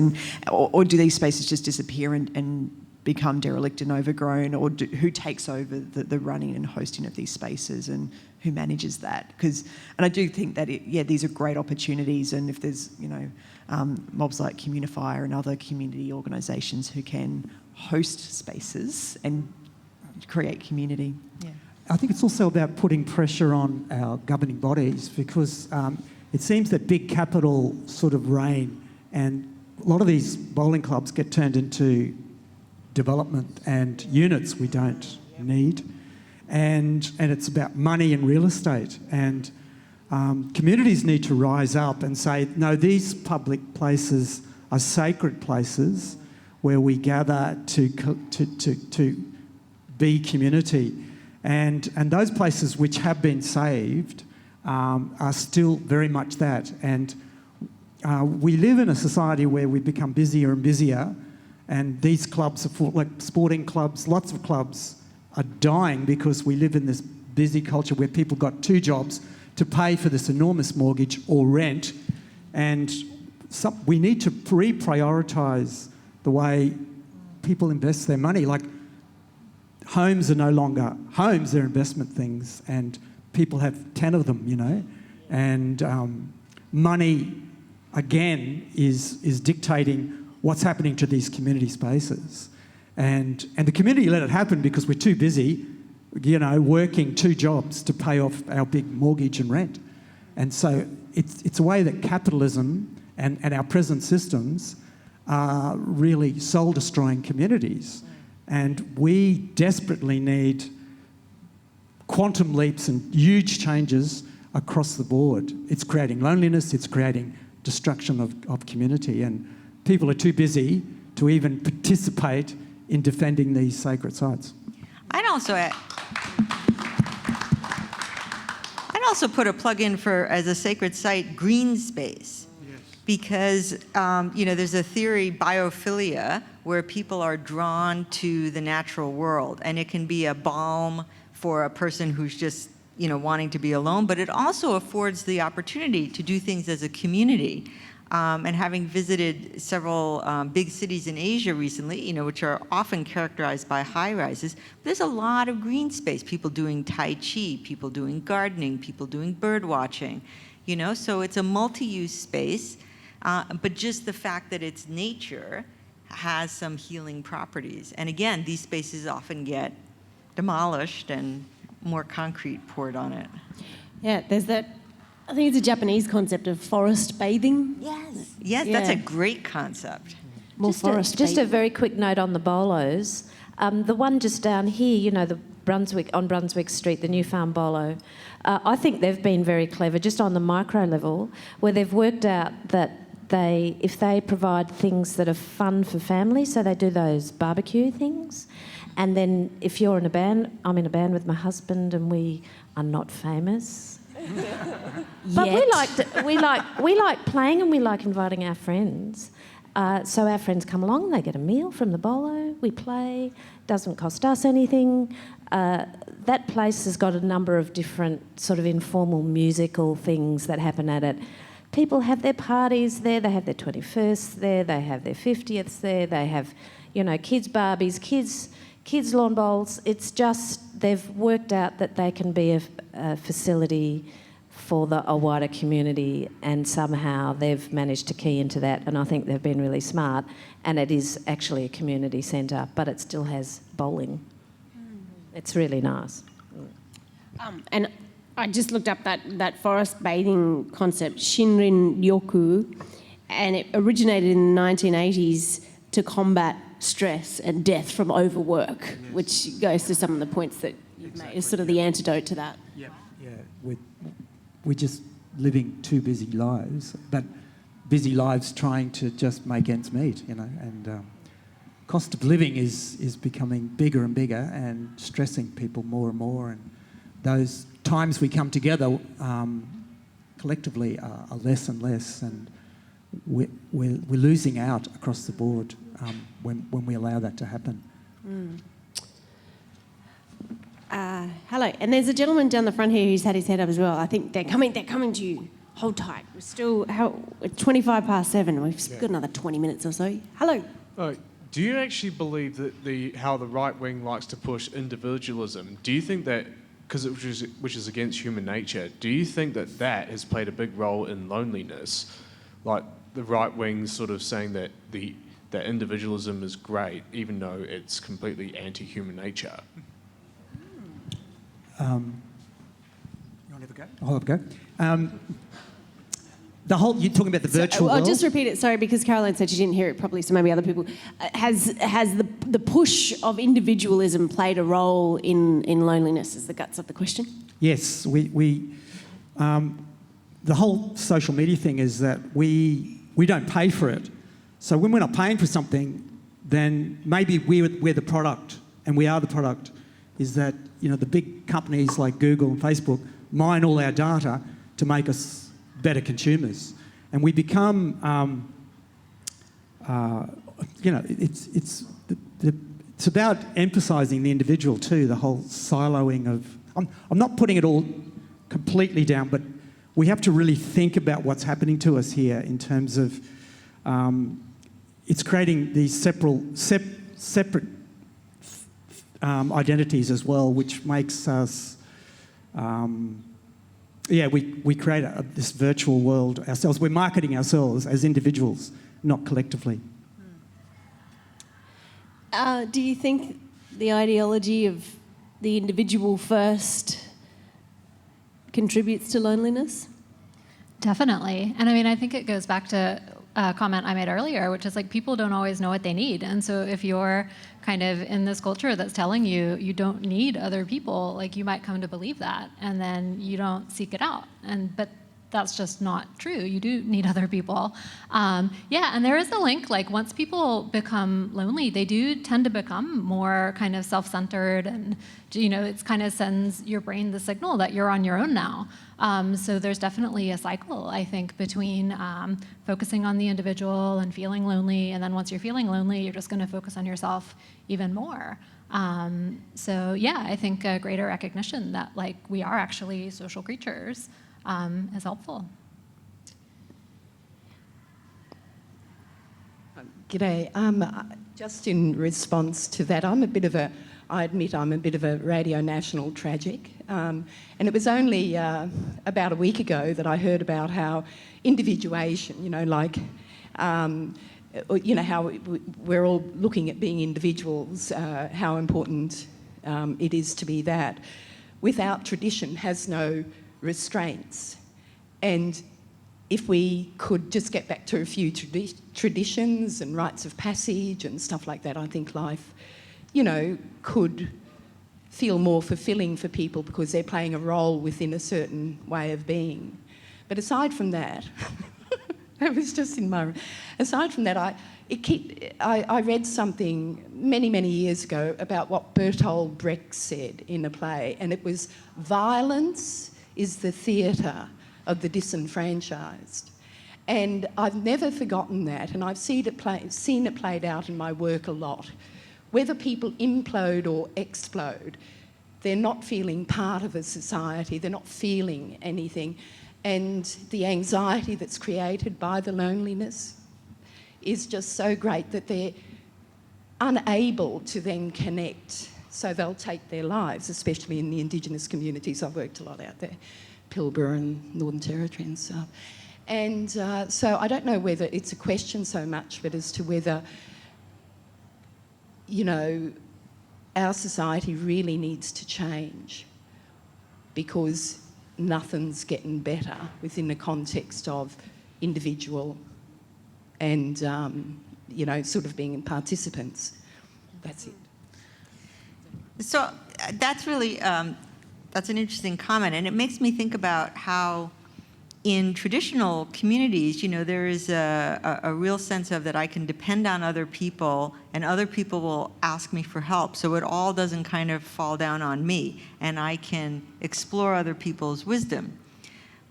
or do these spaces just disappear and become derelict and overgrown, or who takes over the running and hosting of these spaces, and who manages that? And I do think that these are great opportunities, and if there's mobs like Communify and other community organisations who can host spaces and create community. Yeah. I think it's also about putting pressure on our governing bodies, because it seems that big capital sort of reign, and a lot of these bowling clubs get turned into development and units we don't need. And it's about money and real estate. And communities need to rise up and say, no, these public places are sacred places where we gather to be community. And those places which have been saved are still very much that. And we live in a society where we become busier and busier, and these clubs are full, like sporting clubs, lots of clubs are dying because we live in this busy culture where people got 2 jobs to pay for this enormous mortgage or rent, and we need to reprioritise the way people invest their money. Like, homes are no longer homes, they're investment things, and people have 10 of them, you know, and money, again, is dictating what's happening to these community spaces. And the community let it happen because we're too busy, you know, working 2 jobs to pay off our big mortgage and rent. And so it's a way that capitalism and our present systems are really soul-destroying communities. And we desperately need quantum leaps and huge changes across the board. It's creating loneliness, it's creating destruction of community, and people are too busy to even participate in defending these sacred sites. I'd also put a plug in for, as a sacred site, green space. Yes. Because, you know, there's a theory, biophilia, where people are drawn to the natural world, and it can be a balm for a person who's just, you know, wanting to be alone, but it also affords the opportunity to do things as a community. And having visited several big cities in Asia recently, you know, which are often characterized by high-rises, there's a lot of green space. People doing Tai Chi, people doing gardening, people doing bird watching, you know, so it's a multi-use space, but just the fact that it's nature has some healing properties. And again, these spaces often get demolished and more concrete poured on it. Yeah, there's that, I think it's a Japanese concept of forest bathing. Yes. Yes, that's a great concept. More forest Just a bathing. very quick note on the bolos. The one just down here, you know, the on Brunswick Street, the New Farm Bolo, I think they've been very clever, just on the micro level, where they've worked out that if they provide things that are fun for families, so they do those barbecue things, and then if you're in a band, I'm in a band with my husband and we are not famous. But we like playing and we like inviting our friends. So our friends come along, they get a meal from the bolo, we play, doesn't cost us anything. That place has got a number of different sort of informal musical things that happen at it. People have their parties there, they have their 21st there, they have their 50ths there, they have, you know, kids' Barbies, kids' lawn bowls. It's just they've worked out that they can be a facility for a wider community, and somehow they've managed to key into that, and I think they've been really smart, and it is actually a community centre, but it still has bowling. It's really nice. And I just looked up that forest bathing concept, Shinrin Yoku, and it originated in the 1980s to combat stress and death from overwork, which goes to some of the points that you've made as sort of the antidote to that. Yeah, we're just living 2 busy lives, but busy lives trying to just make ends meet, you know, and cost of living is becoming bigger and bigger and stressing people more and more, and those times we come together collectively are less and less, and we're losing out across the board when we allow that to happen. Hello, and there's a gentleman down the front here who's had his head up as well. I think they're coming to you. Hold tight. We're still, it's 7:25. We've got another 20 minutes or so. Hello. Do you actually believe that how the right wing likes to push individualism? Do you think that, which is against human nature, do you think that has played a big role in loneliness? Like the right wing sort of saying that that individualism is great, even though it's completely anti-human nature. You want to have a go? I'll have a go. You're talking about the virtual world? I'll just repeat it, sorry, because Caroline said she didn't hear it properly, so maybe other people. Has the push of individualism played a role in loneliness, is the guts of the question? Yes, the whole social media thing is that we don't pay for it. So when we're not paying for something, then maybe we're the product, and we are the product. Is that, you know, the big companies like Google and Facebook mine all our data to make us better consumers, and we become, you know, it's about emphasising the individual too. The whole siloing of, I'm not putting it all completely down, but we have to really think about what's happening to us here in terms of, it's creating these separate identities as well, which makes us. We create this virtual world ourselves. We're marketing ourselves as individuals, not collectively. Do you think the ideology of the individual first contributes to loneliness? Definitely. And I mean, I think it goes back to a comment I made earlier, which is like people don't always know what they need. And so if you're kind of in this culture that's telling you you don't need other people, like you might come to believe that, and then you don't seek it out. But that's just not true. You do need other people. And there is a link, like once people become lonely, they do tend to become more kind of self-centered, and, you know, it kind of sends your brain the signal that you're on your own now. So there's definitely a cycle, I think, between focusing on the individual and feeling lonely, and then once you're feeling lonely, you're just going to focus on yourself even more. I think a greater recognition that like we are actually social creatures is helpful. G'day. Just in response to that, I admit I'm a bit of a Radio National tragic. And it was only about a week ago that I heard about how individuation, you know, like, how we're all looking at being individuals, how important it is to be that. Without tradition has no restraints. And if we could just get back to a few traditions and rites of passage and stuff like that, I think life, you know, could feel more fulfilling for people because they're playing a role within a certain way of being. But aside from that, aside from that, I read something many years ago about what Bertolt Brecht said in a play, and it was, violence is the theatre of the disenfranchised. And I've never forgotten that, and I've seen it played out in my work a lot. Whether people implode or explode, they're not feeling part of a society, they're not feeling anything. And the anxiety that's created by the loneliness is just so great that they're unable to then connect. So they'll take their lives, especially in the Indigenous communities. I've worked a lot out there, Pilbara and Northern Territory and stuff. And so I don't know whether it's a question so much, but as to whether, you know, our society really needs to change because nothing's getting better within the context of individual and, you know, sort of being participants. That's it. So that's really, that's an interesting comment, and it makes me think about how in traditional communities, you know, there is a real sense of that I can depend on other people and other people will ask me for help, so it all doesn't kind of fall down on me, and I can explore other people's wisdom.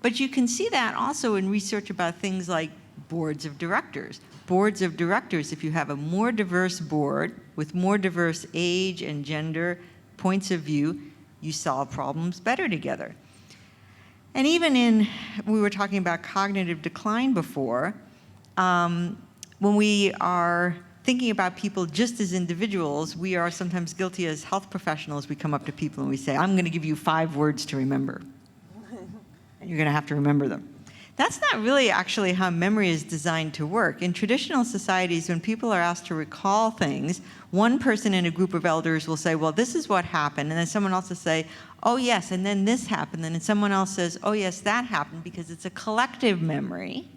But you can see that also in research about things like boards of directors. Boards of directors, if you have a more diverse board with more diverse age and gender points of view, you solve problems better together. And even we were talking about cognitive decline before, when we are thinking about people just as individuals, we are sometimes guilty as health professionals. We come up to people and we say, I'm going to give you 5 words to remember. And you're going to have to remember them. That's not really actually how memory is designed to work. In traditional societies, when people are asked to recall things, one person in a group of elders will say, well, this is what happened, and then someone else will say, oh yes, and then this happened, and then someone else says, oh yes, that happened, because it's a collective memory,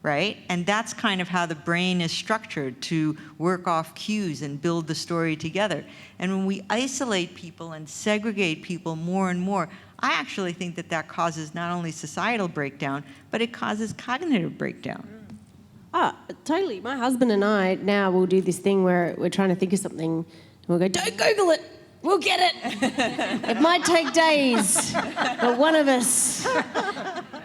right? And that's kind of how the brain is structured, to work off cues and build the story together. And when we isolate people and segregate people more and more, I actually think that that causes not only societal breakdown, but it causes cognitive breakdown. Oh, totally. My husband and I now will do this thing where we're trying to think of something and we'll go, don't Google it, we'll get it. It might take days, but one of us,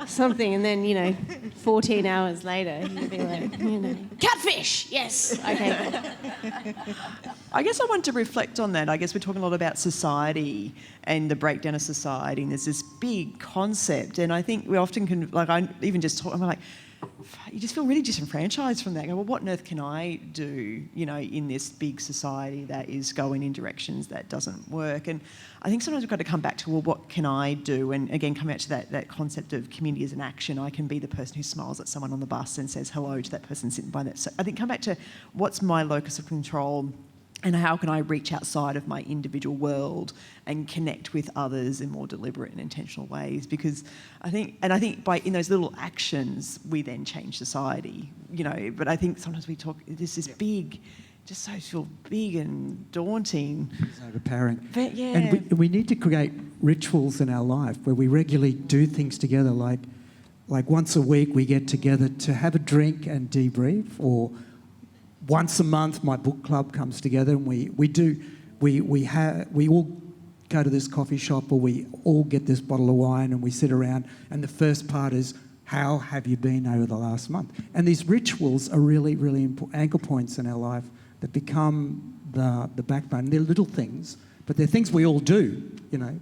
something, and then, 14 hours later, he'll be like, catfish, yes, okay. I guess I want to reflect on that. I guess we're talking a lot about society and the breakdown of society, and there's this big concept, and I think we often can, I even just talk, I'm like, you just feel really disenfranchised from that. I go, well, what on earth can I do, in this big society that is going in directions that doesn't work? And I think sometimes we've got to come back to, well, what can I do? And again, come back to that concept of community as an action. I can be the person who smiles at someone on the bus and says hello to that person sitting by that. So I think come back to what's my locus of control, and how can I reach outside of my individual world and connect with others in more deliberate and intentional ways? Because I think in those little actions, we then change society, But I think sometimes we talk, there's this big, just so feel big and daunting. It's overpowering. But, yeah. And we need to create rituals in our life where we regularly do things together, like once a week we get together to have a drink and debrief, or once a month my book club comes together and we all go to this coffee shop, or we all get this bottle of wine and we sit around, and the first part is, how have you been over the last month? And these rituals are really, really important anchor points in our life that become the backbone. They're little things, but they're things we all do,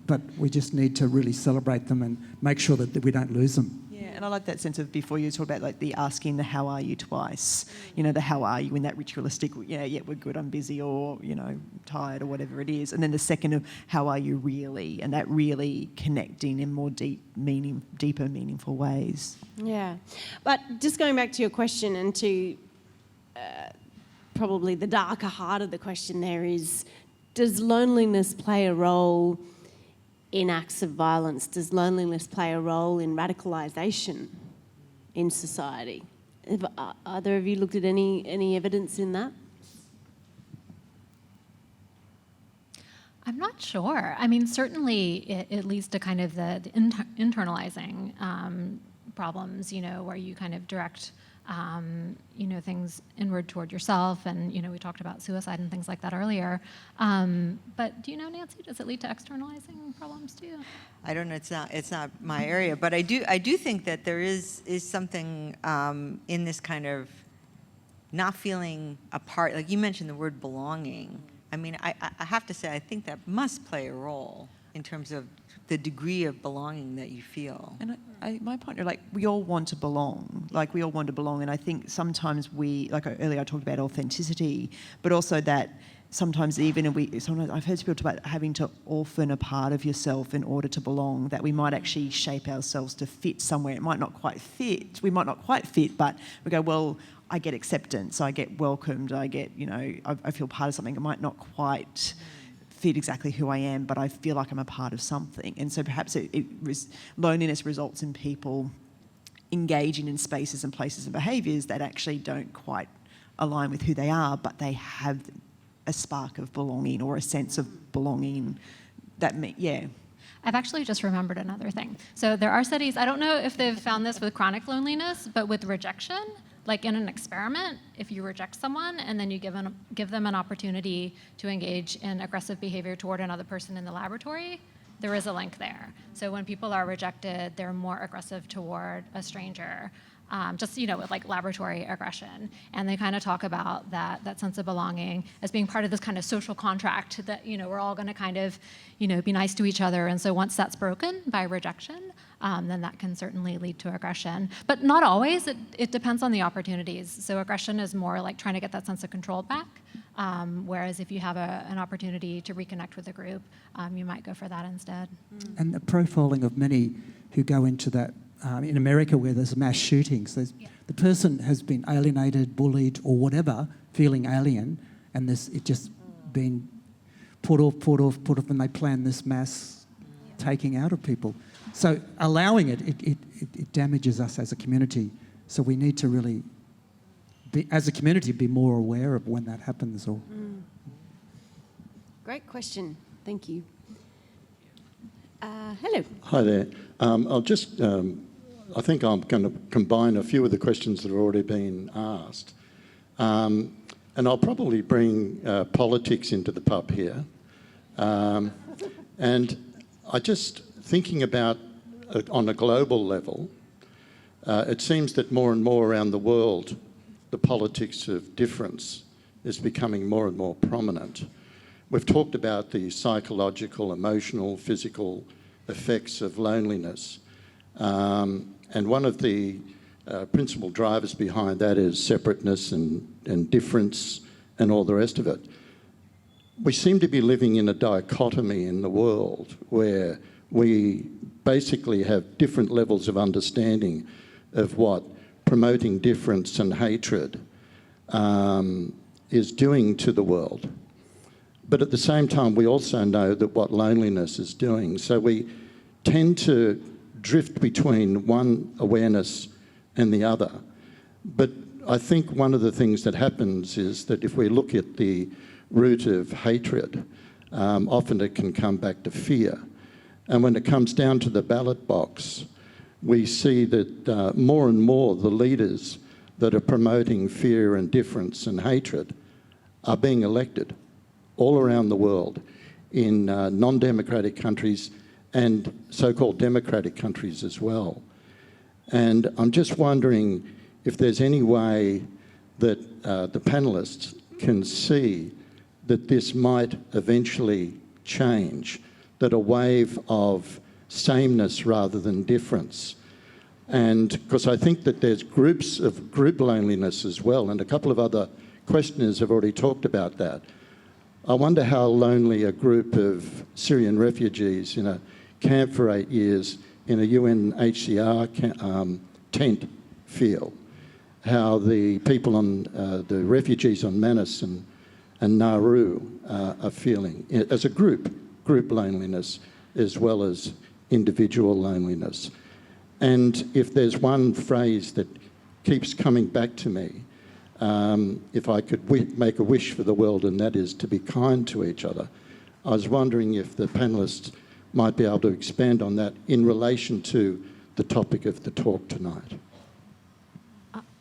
but we just need to really celebrate them and make sure that we don't lose them. And I like that sense of, before you talk about the asking the how are you twice, the how are you in that ritualistic, yeah, we're good, I'm busy, or, tired, or whatever it is. And then the second of how are you really, and that really connecting in more deeper, meaningful ways. Yeah. But just going back to your question, and to probably the darker heart of the question there is, does loneliness play a role in acts of violence? Does loneliness play a role in radicalisation in society? Have either of you looked at any evidence in that? I'm not sure. I mean, certainly it leads to kind of the internalizing problems, where you kind of direct things inward toward yourself, and we talked about suicide and things like that earlier. But do you know, Nancy, does it lead to externalizing problems too? I don't know. It's not my area, but I do think that there is something in this kind of not feeling a part. Like you mentioned the word belonging. I mean, I have to say, I think that must play a role in terms of the degree of belonging that you feel. And my point, we all want to belong. We all want to belong. And I think sometimes earlier I talked about authenticity, but also that sometimes sometimes I've heard people talk about having to orphan a part of yourself in order to belong, that we might actually shape ourselves to fit somewhere. It might not quite fit. We might not quite fit, but we go, well, I get acceptance, I get welcomed, I get, I feel part of something. It might not quite fit exactly who I am, but I feel like I'm a part of something. And so perhaps loneliness results in people engaging in spaces and places and behaviours that actually don't quite align with who they are, but they have a spark of belonging or a sense of belonging. I've actually just remembered another thing. So there are studies, I don't know if they've found this with chronic loneliness, but with rejection, like in an experiment, if you reject someone and then you give them an opportunity to engage in aggressive behavior toward another person in the laboratory, there is a link there. So when people are rejected, they're more aggressive toward a stranger, with laboratory aggression. And they kind of talk about that sense of belonging as being part of this kind of social contract that, we're all going to kind of, be nice to each other. And so once that's broken by rejection, then that can certainly lead to aggression. But not always. It depends on the opportunities. So aggression is more like trying to get that sense of control back, whereas if you have an opportunity to reconnect with the group, you might go for that instead. And the profiling of many who go into that in America where there's mass shootings. The person has been alienated, bullied, or whatever, feeling alien, and it just been put off, and they plan this mass taking out of people. So allowing it damages us as a community. So we need to really, as a community, be more aware of when that happens. Great question. Thank you. Hello. Hi there. I'll just, I think I'm going to combine a few of the questions that have already been asked. And I'll probably bring politics into the pub here. And I just, thinking about on a global level, it seems that more and more around the world, the politics of difference is becoming more and more prominent. We've talked about the psychological, emotional, physical effects of loneliness. And one of the principal drivers behind that is separateness and difference and all the rest of it. We seem to be living in a dichotomy in the world where we basically have different levels of understanding of what promoting difference and hatred is doing to the world. But at the same time, we also know that what loneliness is doing. So we tend to drift between one awareness and the other. But I think one of the things that happens is that if we look at the root of hatred, often it can come back to fear. And when it comes down to the ballot box, we see that more and more the leaders that are promoting fear and difference and hatred are being elected all around the world in non-democratic countries and so-called democratic countries as well. And I'm just wondering if there's any way that the panellists can see that this might eventually change, that a wave of sameness rather than difference. And because I think that there's groups of group loneliness as well, and a couple of other questioners have already talked about that. I wonder how lonely a group of Syrian refugees in a camp for 8 years in a UNHCR tent feel, how the people on, the refugees on Manus and Nauru are feeling as a group loneliness as well as individual loneliness. And if there's one phrase that keeps coming back to me, if I could make a wish for the world, and that is to be kind to each other, I was wondering if the panellists might be able to expand on that in relation to the topic of the talk tonight.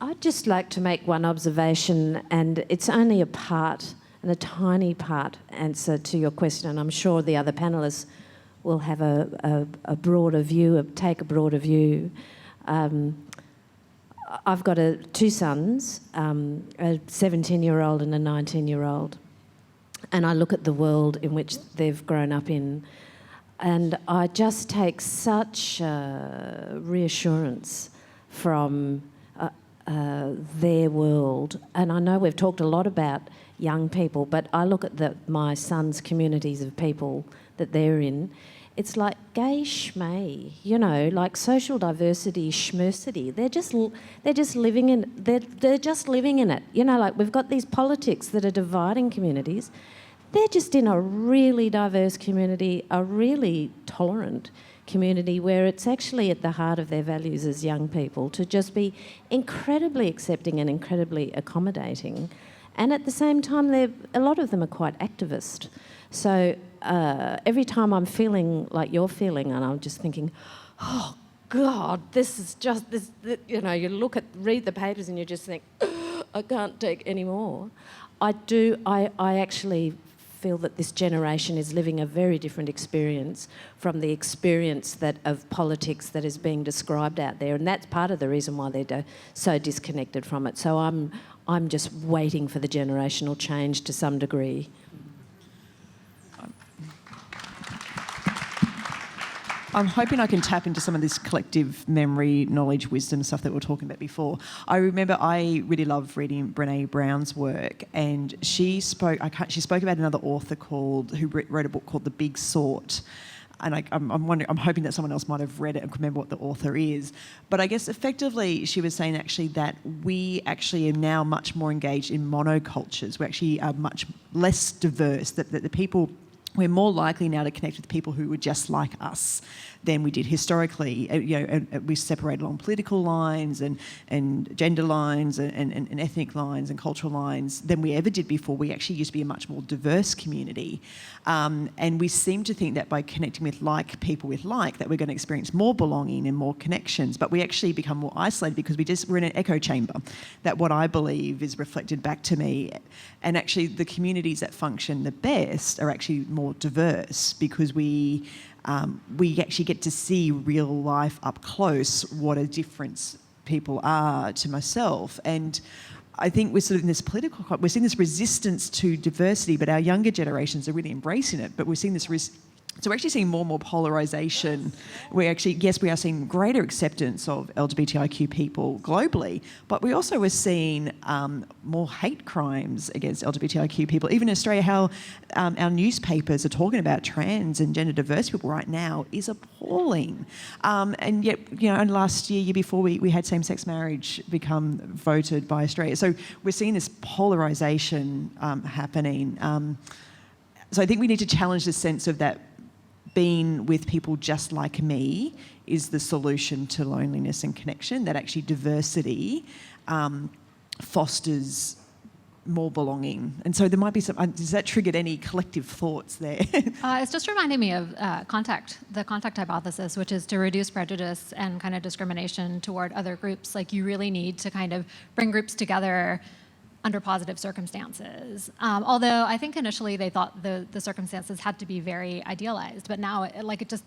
I'd just like to make one observation, and it's only a part, and a tiny part, answer to your question, and I'm sure the other panellists will have a broader view, take a broader view. I've got two sons, a 17-year-old and a 19-year-old, and I look at the world in which they've grown up in, and I just take such reassurance from their world. And I know we've talked a lot about young people, but I look at my son's communities of people that they're in. It's like gay schmay, you know, like social diversity, schmersity. They're just living in. They're just living in it. You know, like we've got these politics that are dividing communities. They're just in a really diverse community, a really tolerant community where it's actually at the heart of their values as young people to just be incredibly accepting and incredibly accommodating. And at the same time, a lot of them are quite activist. So every time I'm feeling like you're feeling, and I'm just thinking, oh God, this is just this. You know, you read the papers, and you just think, I can't take any more. I actually feel that this generation is living a very different experience from the experience of politics that is being described out there, and that's part of the reason why they're so disconnected from it. So I'm just waiting for the generational change to some degree. I'm hoping I can tap into some of this collective memory, knowledge, wisdom stuff that we were talking about before. I remember I really love reading Brené Brown's work, and she spoke about another author who wrote a book called The Big Sort. I'm wondering, I'm hoping that someone else might have read it and remember what the author is. But I guess effectively she was saying actually that we actually are now much more engaged in monocultures. We actually are much less diverse, that the people, we're more likely now to connect with people who were just like us than we did historically. We separate along political lines and gender lines and ethnic lines and cultural lines than we ever did before. We actually used to be a much more diverse community. And we seem to think that by connecting with like people with like, that we're going to experience more belonging and more connections. But we actually become more isolated because we're in an echo chamber, that what I believe is reflected back to me. And actually the communities that function the best are actually more diverse because we actually get to see real life up close, what a difference people are to myself. And I think we're sort of in this we're seeing this resistance to diversity, but our younger generations are really embracing it. But we're seeing this so we're actually seeing more and more polarisation. We are seeing greater acceptance of LGBTIQ people globally, but we also are seeing more hate crimes against LGBTIQ people. Even in Australia, how our newspapers are talking about trans and gender diverse people right now is appalling. And yet, only last year before, we had same-sex marriage become voted by Australia. So we're seeing this polarisation happening. So I think we need to challenge the sense of that being with people just like me is the solution to loneliness and connection, that actually diversity fosters more belonging. And so there might be some, has that triggered any collective thoughts there? It's just reminding me of the contact hypothesis, which is to reduce prejudice and kind of discrimination toward other groups. Like you really need to kind of bring groups together under positive circumstances. Although I think initially they thought the circumstances had to be very idealized, but now it just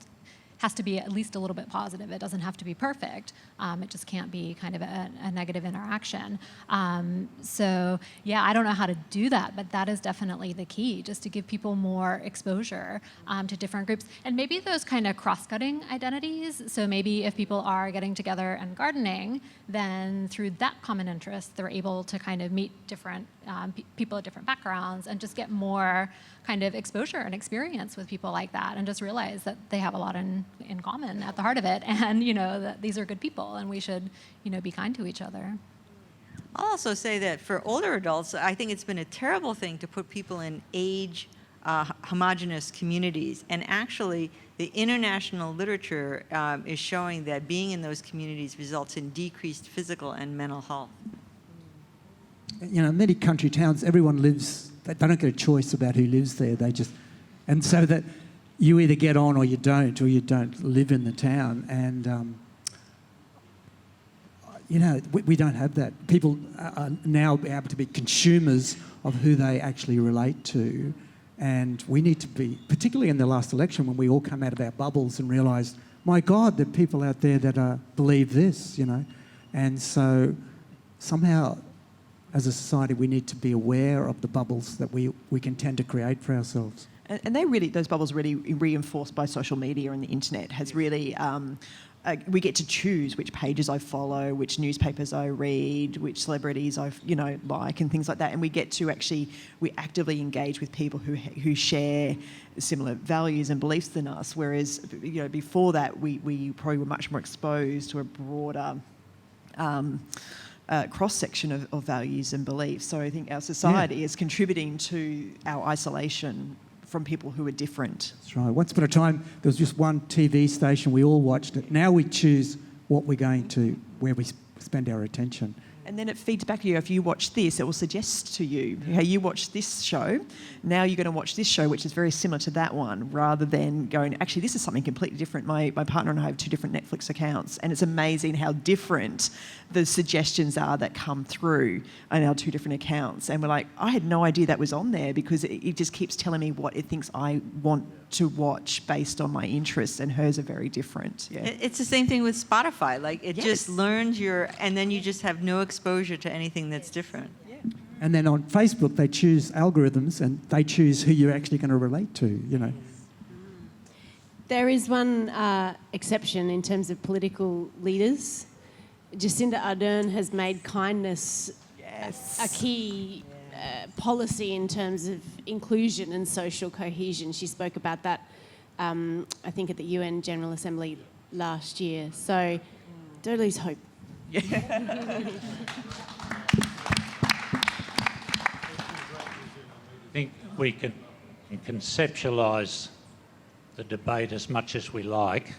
has to be at least a little bit positive. It doesn't have to be perfect. It just can't be kind of a negative interaction. So yeah, I don't know how to do that, but that is definitely the key, just to give people more exposure to different groups. And maybe those kind of cross-cutting identities. So maybe if people are getting together and gardening, then through that common interest, they're able to kind of meet different people of different backgrounds and just get more kind of exposure and experience with people like that, and just realize that they have a lot in common at the heart of it, and that these are good people and we should be kind to each other. I'll also say that for older adults, I think it's been a terrible thing to put people in age homogenous communities, and actually the international literature is showing that being in those communities results in decreased physical and mental health. Many country towns, everyone lives, they don't get a choice about who lives there. And so that you either get on or you don't live in the town. And, we don't have that. People are now able to be consumers of who they actually relate to. And we need to be, particularly in the last election when we all come out of our bubbles and realised, my God, there are people out there that believe this, And so somehow, as a society, we need to be aware of the bubbles that we can tend to create for ourselves. And those bubbles really reinforced by social media and the internet has really, we get to choose which pages I follow, which newspapers I read, which celebrities I like and things like that. And we get to we actively engage with people who share similar values and beliefs than us. Whereas, before that, we probably were much more exposed to a broader cross-section of values and beliefs. So I think our society is contributing to our isolation from people who are different. That's right. Once upon a time, there was just one TV station. We all watched it. Now we choose what we're going to, where we spend our attention. And then it feeds back to you. If you watch this, it will suggest to you, hey, you watch this show, now you're going to watch this show, which is very similar to that one, rather than going, actually, this is something completely different. My partner and I have 2 different Netflix accounts, and it's amazing how different the suggestions are that come through on our 2 different accounts. And we're like, I had no idea that was on there, because it just keeps telling me what it thinks I want to watch based on my interests, and hers are very different. Yeah. It's the same thing with Spotify. Like it just learns and then you just have no exposure to anything that's different. Yeah. And then on Facebook, they choose algorithms and they choose who you're actually going to relate to, There is one exception in terms of political leaders. Jacinda Ardern has made kindness a key policy in terms of inclusion and social cohesion. She spoke about that I think at the UN General Assembly last year. So don't lose hope. I think we can conceptualise the debate as much as we like,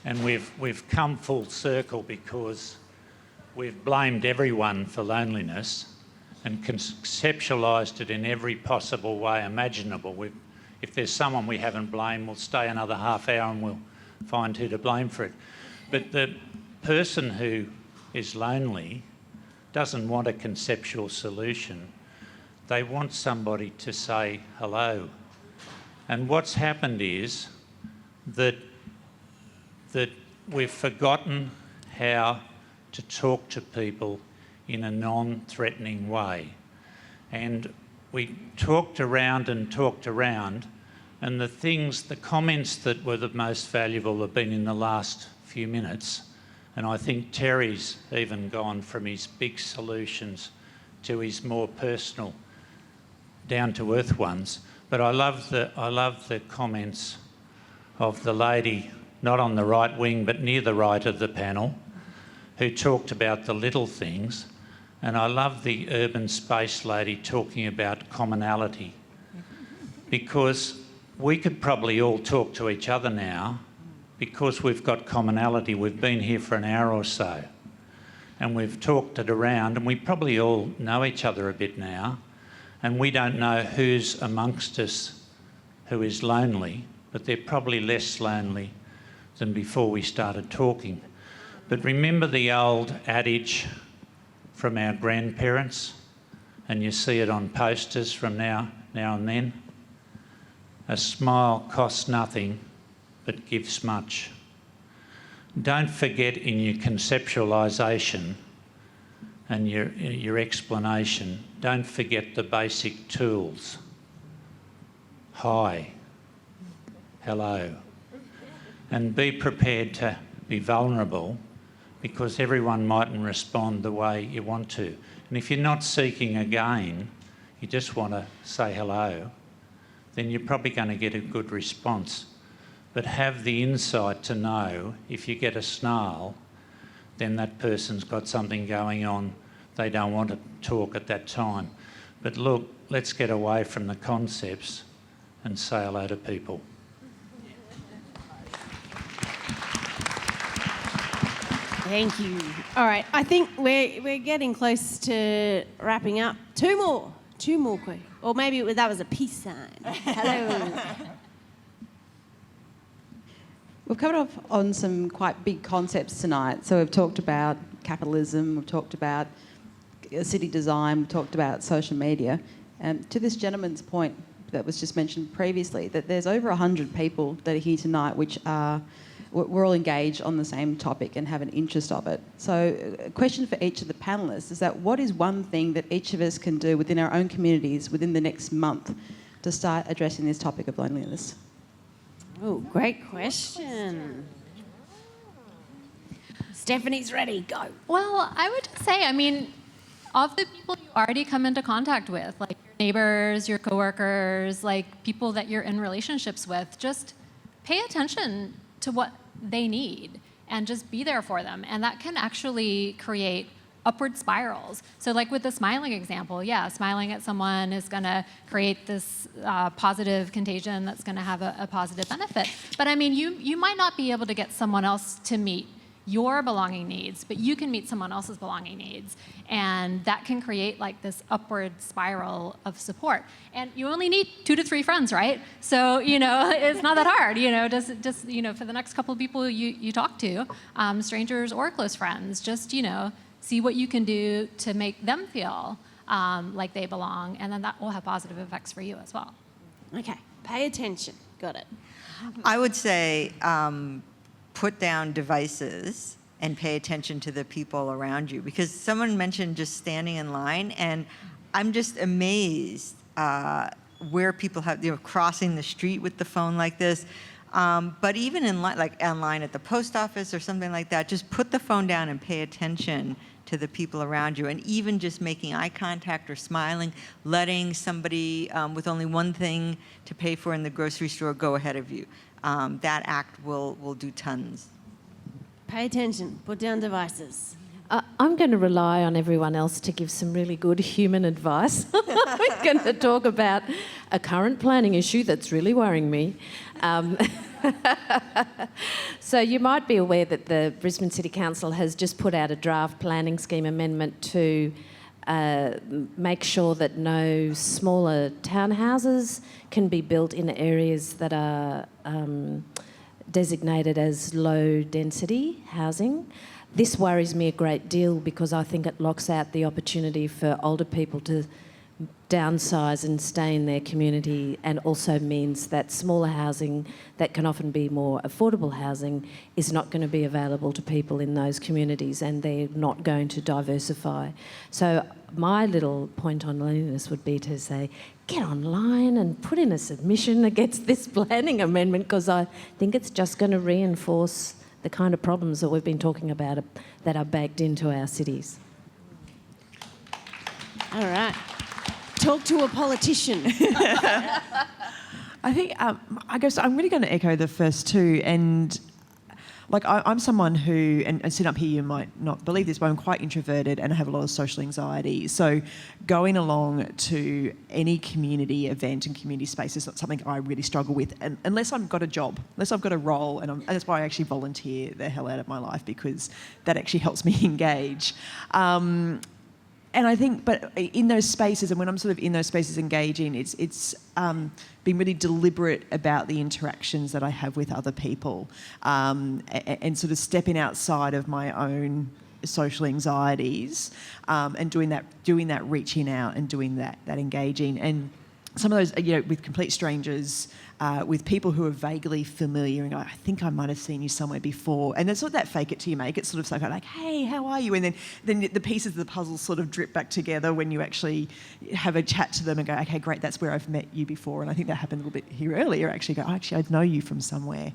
and we've come full circle because we've blamed everyone for loneliness and conceptualised it in every possible way imaginable. If there's someone we haven't blamed, we'll stay another half hour and we'll find who to blame for it. But the person who is lonely doesn't want a conceptual solution. They want somebody to say hello. And what's happened is that we've forgotten how to talk to people in a non-threatening way. And we talked around, and the comments that were the most valuable have been in the last few minutes. And I think Terry's even gone from his big solutions to his more personal, down-to-earth ones. But I love the comments of the lady, not on the right wing, but near the right of the panel, who talked about the little things. And I love the urban space lady talking about commonality, because we could probably all talk to each other now because we've got commonality. We've been here for an hour or so and we've talked it around, and we probably all know each other a bit now, and we don't know who's amongst us who is lonely, but they're probably less lonely than before we started talking. But remember the old adage from our grandparents, and you see it on posters from now and then: a smile costs nothing but gives much. Don't forget in your conceptualisation and your explanation, don't forget the basic tools. Hi, hello. And be prepared to be vulnerable, because everyone mightn't respond the way you want to. And if you're not seeking a gain, you just want to say hello, then you're probably going to get a good response. But have the insight to know if you get a snarl, then that person's got something going on. They don't want to talk at that time. But look, let's get away from the concepts and say hello to people. Thank you. All right, I think we're getting close to wrapping up. Two more quick. Or maybe that was a peace sign. Hello. We've covered off on some quite big concepts tonight. So we've talked about capitalism, we've talked about city design, we've talked about social media. To this gentleman's point that was just mentioned previously, that there's over 100 people that are here tonight we're all engaged on the same topic and have an interest of it. So a question for each of the panellists is that what is one thing that each of us can do within our own communities within the next month to start addressing this topic of loneliness? Oh, great question. Stephanie's ready, go. Well, I would just say, of the people you already come into contact with, like your neighbors, your coworkers, like people that you're in relationships with, just pay attention to what they need and just be there for them. And that can actually create upward spirals. So like with the smiling example, yeah, smiling at someone is going to create this positive contagion that's going to have a positive benefit. But you might not be able to get someone else to meet your belonging needs, but you can meet someone else's belonging needs. And that can create like this upward spiral of support. And you only need 2 to 3 friends, right? So, it's not that hard, just for the next couple of people you talk to, strangers or close friends, just, see what you can do to make them feel like they belong. And then that will have positive effects for you as well. Okay, pay attention. Got it. I would say put down devices and pay attention to the people around you, because someone mentioned just standing in line, and I'm just amazed where people have, crossing the street with the phone like this. But even in line, like online at the post office or something like that, just put the phone down and pay attention to the people around you. And even just making eye contact or smiling, letting somebody with only one thing to pay for in the grocery store go ahead of you. that act will do tons. Pay attention, put down devices. I'm going to rely on everyone else to give some really good human advice. We're going to talk about a current planning issue that's really worrying me. So you might be aware that the Brisbane City Council has just put out a draft planning scheme amendment to make sure that no smaller townhouses can be built in areas that are designated as low density housing. This worries me a great deal because I think it locks out the opportunity for older people to downsize and stay in their community, and also means that smaller housing that can often be more affordable housing is not going to be available to people in those communities, and they're not going to diversify. So my little point on loneliness would be to say, get online and put in a submission against this planning amendment, because I think it's just going to reinforce the kind of problems that we've been talking about that are baked into our cities. All right. Talk to a politician. I think, I guess I'm really going to echo the first two. And like, I'm someone who, and sitting up here, you might not believe this, but I'm quite introverted and I have a lot of social anxiety. So going along to any community event and community space is not something I really struggle with, and unless I've got a job, unless I've got a role, and that's why I actually volunteer the hell out of my life, because that actually helps me engage. And I think, but in those spaces, and when I'm sort of in those spaces engaging, it's being really deliberate about the interactions that I have with other people, and sort of stepping outside of my own social anxieties, and doing that reaching out and doing that engaging. And some of those, with complete strangers, with people who are vaguely familiar, and I think I might have seen you somewhere before. And it's sort of that fake it till you make it sort of stuff, like, hey, how are you? And then the pieces of the puzzle sort of drip back together when you actually have a chat to them and go, okay, great, that's where I've met you before. And I think that happened a little bit here earlier, actually. I know you from somewhere.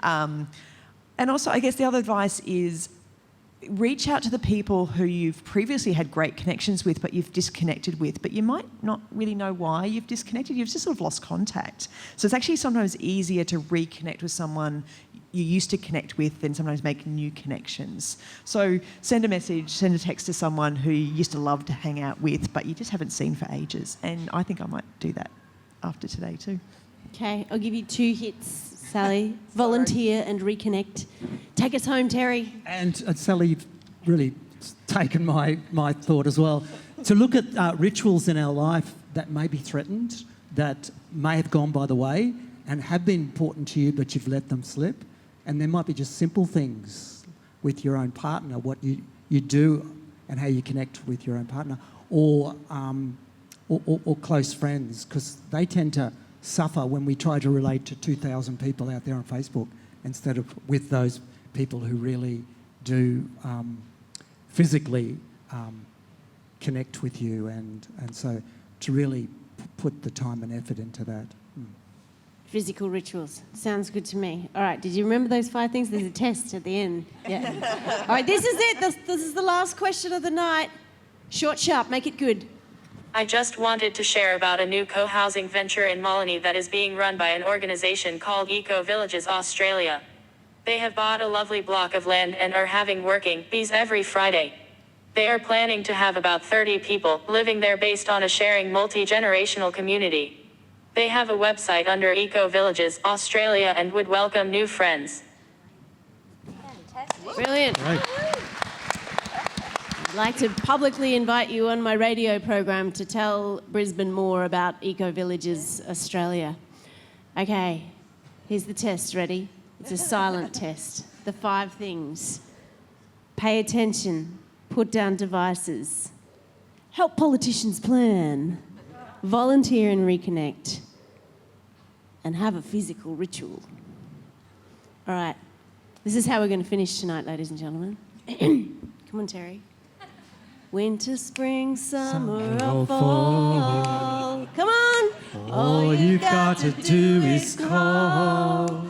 And also, I guess the other advice is, reach out to the people who you've previously had great connections with, but you've disconnected with, but you might not really know why you've disconnected. You've just sort of lost contact. So it's actually sometimes easier to reconnect with someone you used to connect with than sometimes make new connections. So send a message, send a text to someone who you used to love to hang out with, but you just haven't seen for ages. And I think I might do that after today too. Okay, I'll give you 2 hits. Sally, volunteer and reconnect. Take us home, Terry. And Sally, you've really taken my thought as well. To look at rituals in our life that may be threatened, that may have gone by the way and have been important to you, but you've let them slip. And there might be just simple things with your own partner, what you do and how you connect with your own partner, or close friends, because they tend to suffer when we try to relate to 2,000 people out there on Facebook instead of with those people who really do physically connect with you, and so to really put the time and effort into that. Physical rituals. Sounds good to me. All right, did you remember those 5 things? There's a test at the end. Yeah. All right, this is it. This is the last question of the night. Short, sharp, make it good. I just wanted to share about a new co-housing venture in Molyneux that is being run by an organisation called Eco Villages Australia. They have bought a lovely block of land and are having working bees every Friday. They are planning to have about 30 people living there based on a sharing multi-generational community. They have a website under Eco Villages Australia and would welcome new friends. Brilliant. Right. I'd like to publicly invite you on my radio program to tell Brisbane more about Eco Villages Australia. Okay, here's the test. Ready? It's a silent test. The 5 things. Pay attention. Put down devices. Help politicians plan. Volunteer and reconnect. And have a physical ritual. All right. This is how we're going to finish tonight, ladies and gentlemen. Come on, Terry. Winter, spring, summer, or fall. Come on. All you've got to do is call.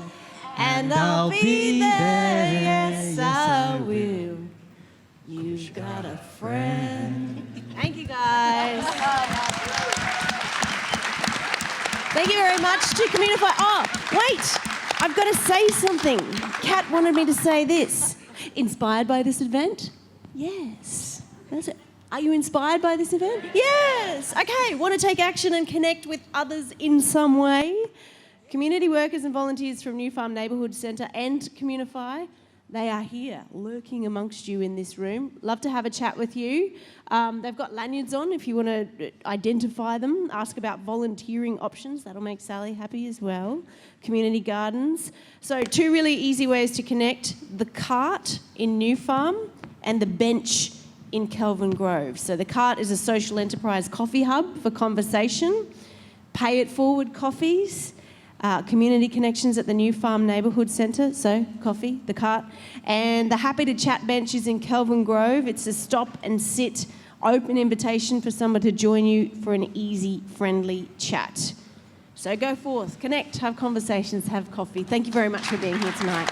And I'll be there. Yes, I will. You've got a friend. Thank you, guys. Thank you very much to Communify. Oh, wait. I've got to say something. Kat wanted me to say this. Inspired by this event? Yes. That's it. Are you inspired by this event? Yes. Okay, want to take action and connect with others in some way? Community workers and volunteers from New Farm Neighbourhood Centre and Communify, they are here, lurking amongst you in this room. Love to have a chat with you. They've got lanyards on if you want to identify them, ask about volunteering options. That'll make Sally happy as well. Community gardens. So 2 really easy ways to connect. The cart in New Farm and the bench in Kelvin Grove. So the cart is a social enterprise coffee hub for conversation. Pay it forward coffees. Community connections at the New Farm Neighbourhood Centre, so coffee, the cart. And the Happy to Chat bench is in Kelvin Grove. It's a stop and sit, open invitation for someone to join you for an easy, friendly chat. So go forth, connect, have conversations, have coffee. Thank you very much for being here tonight.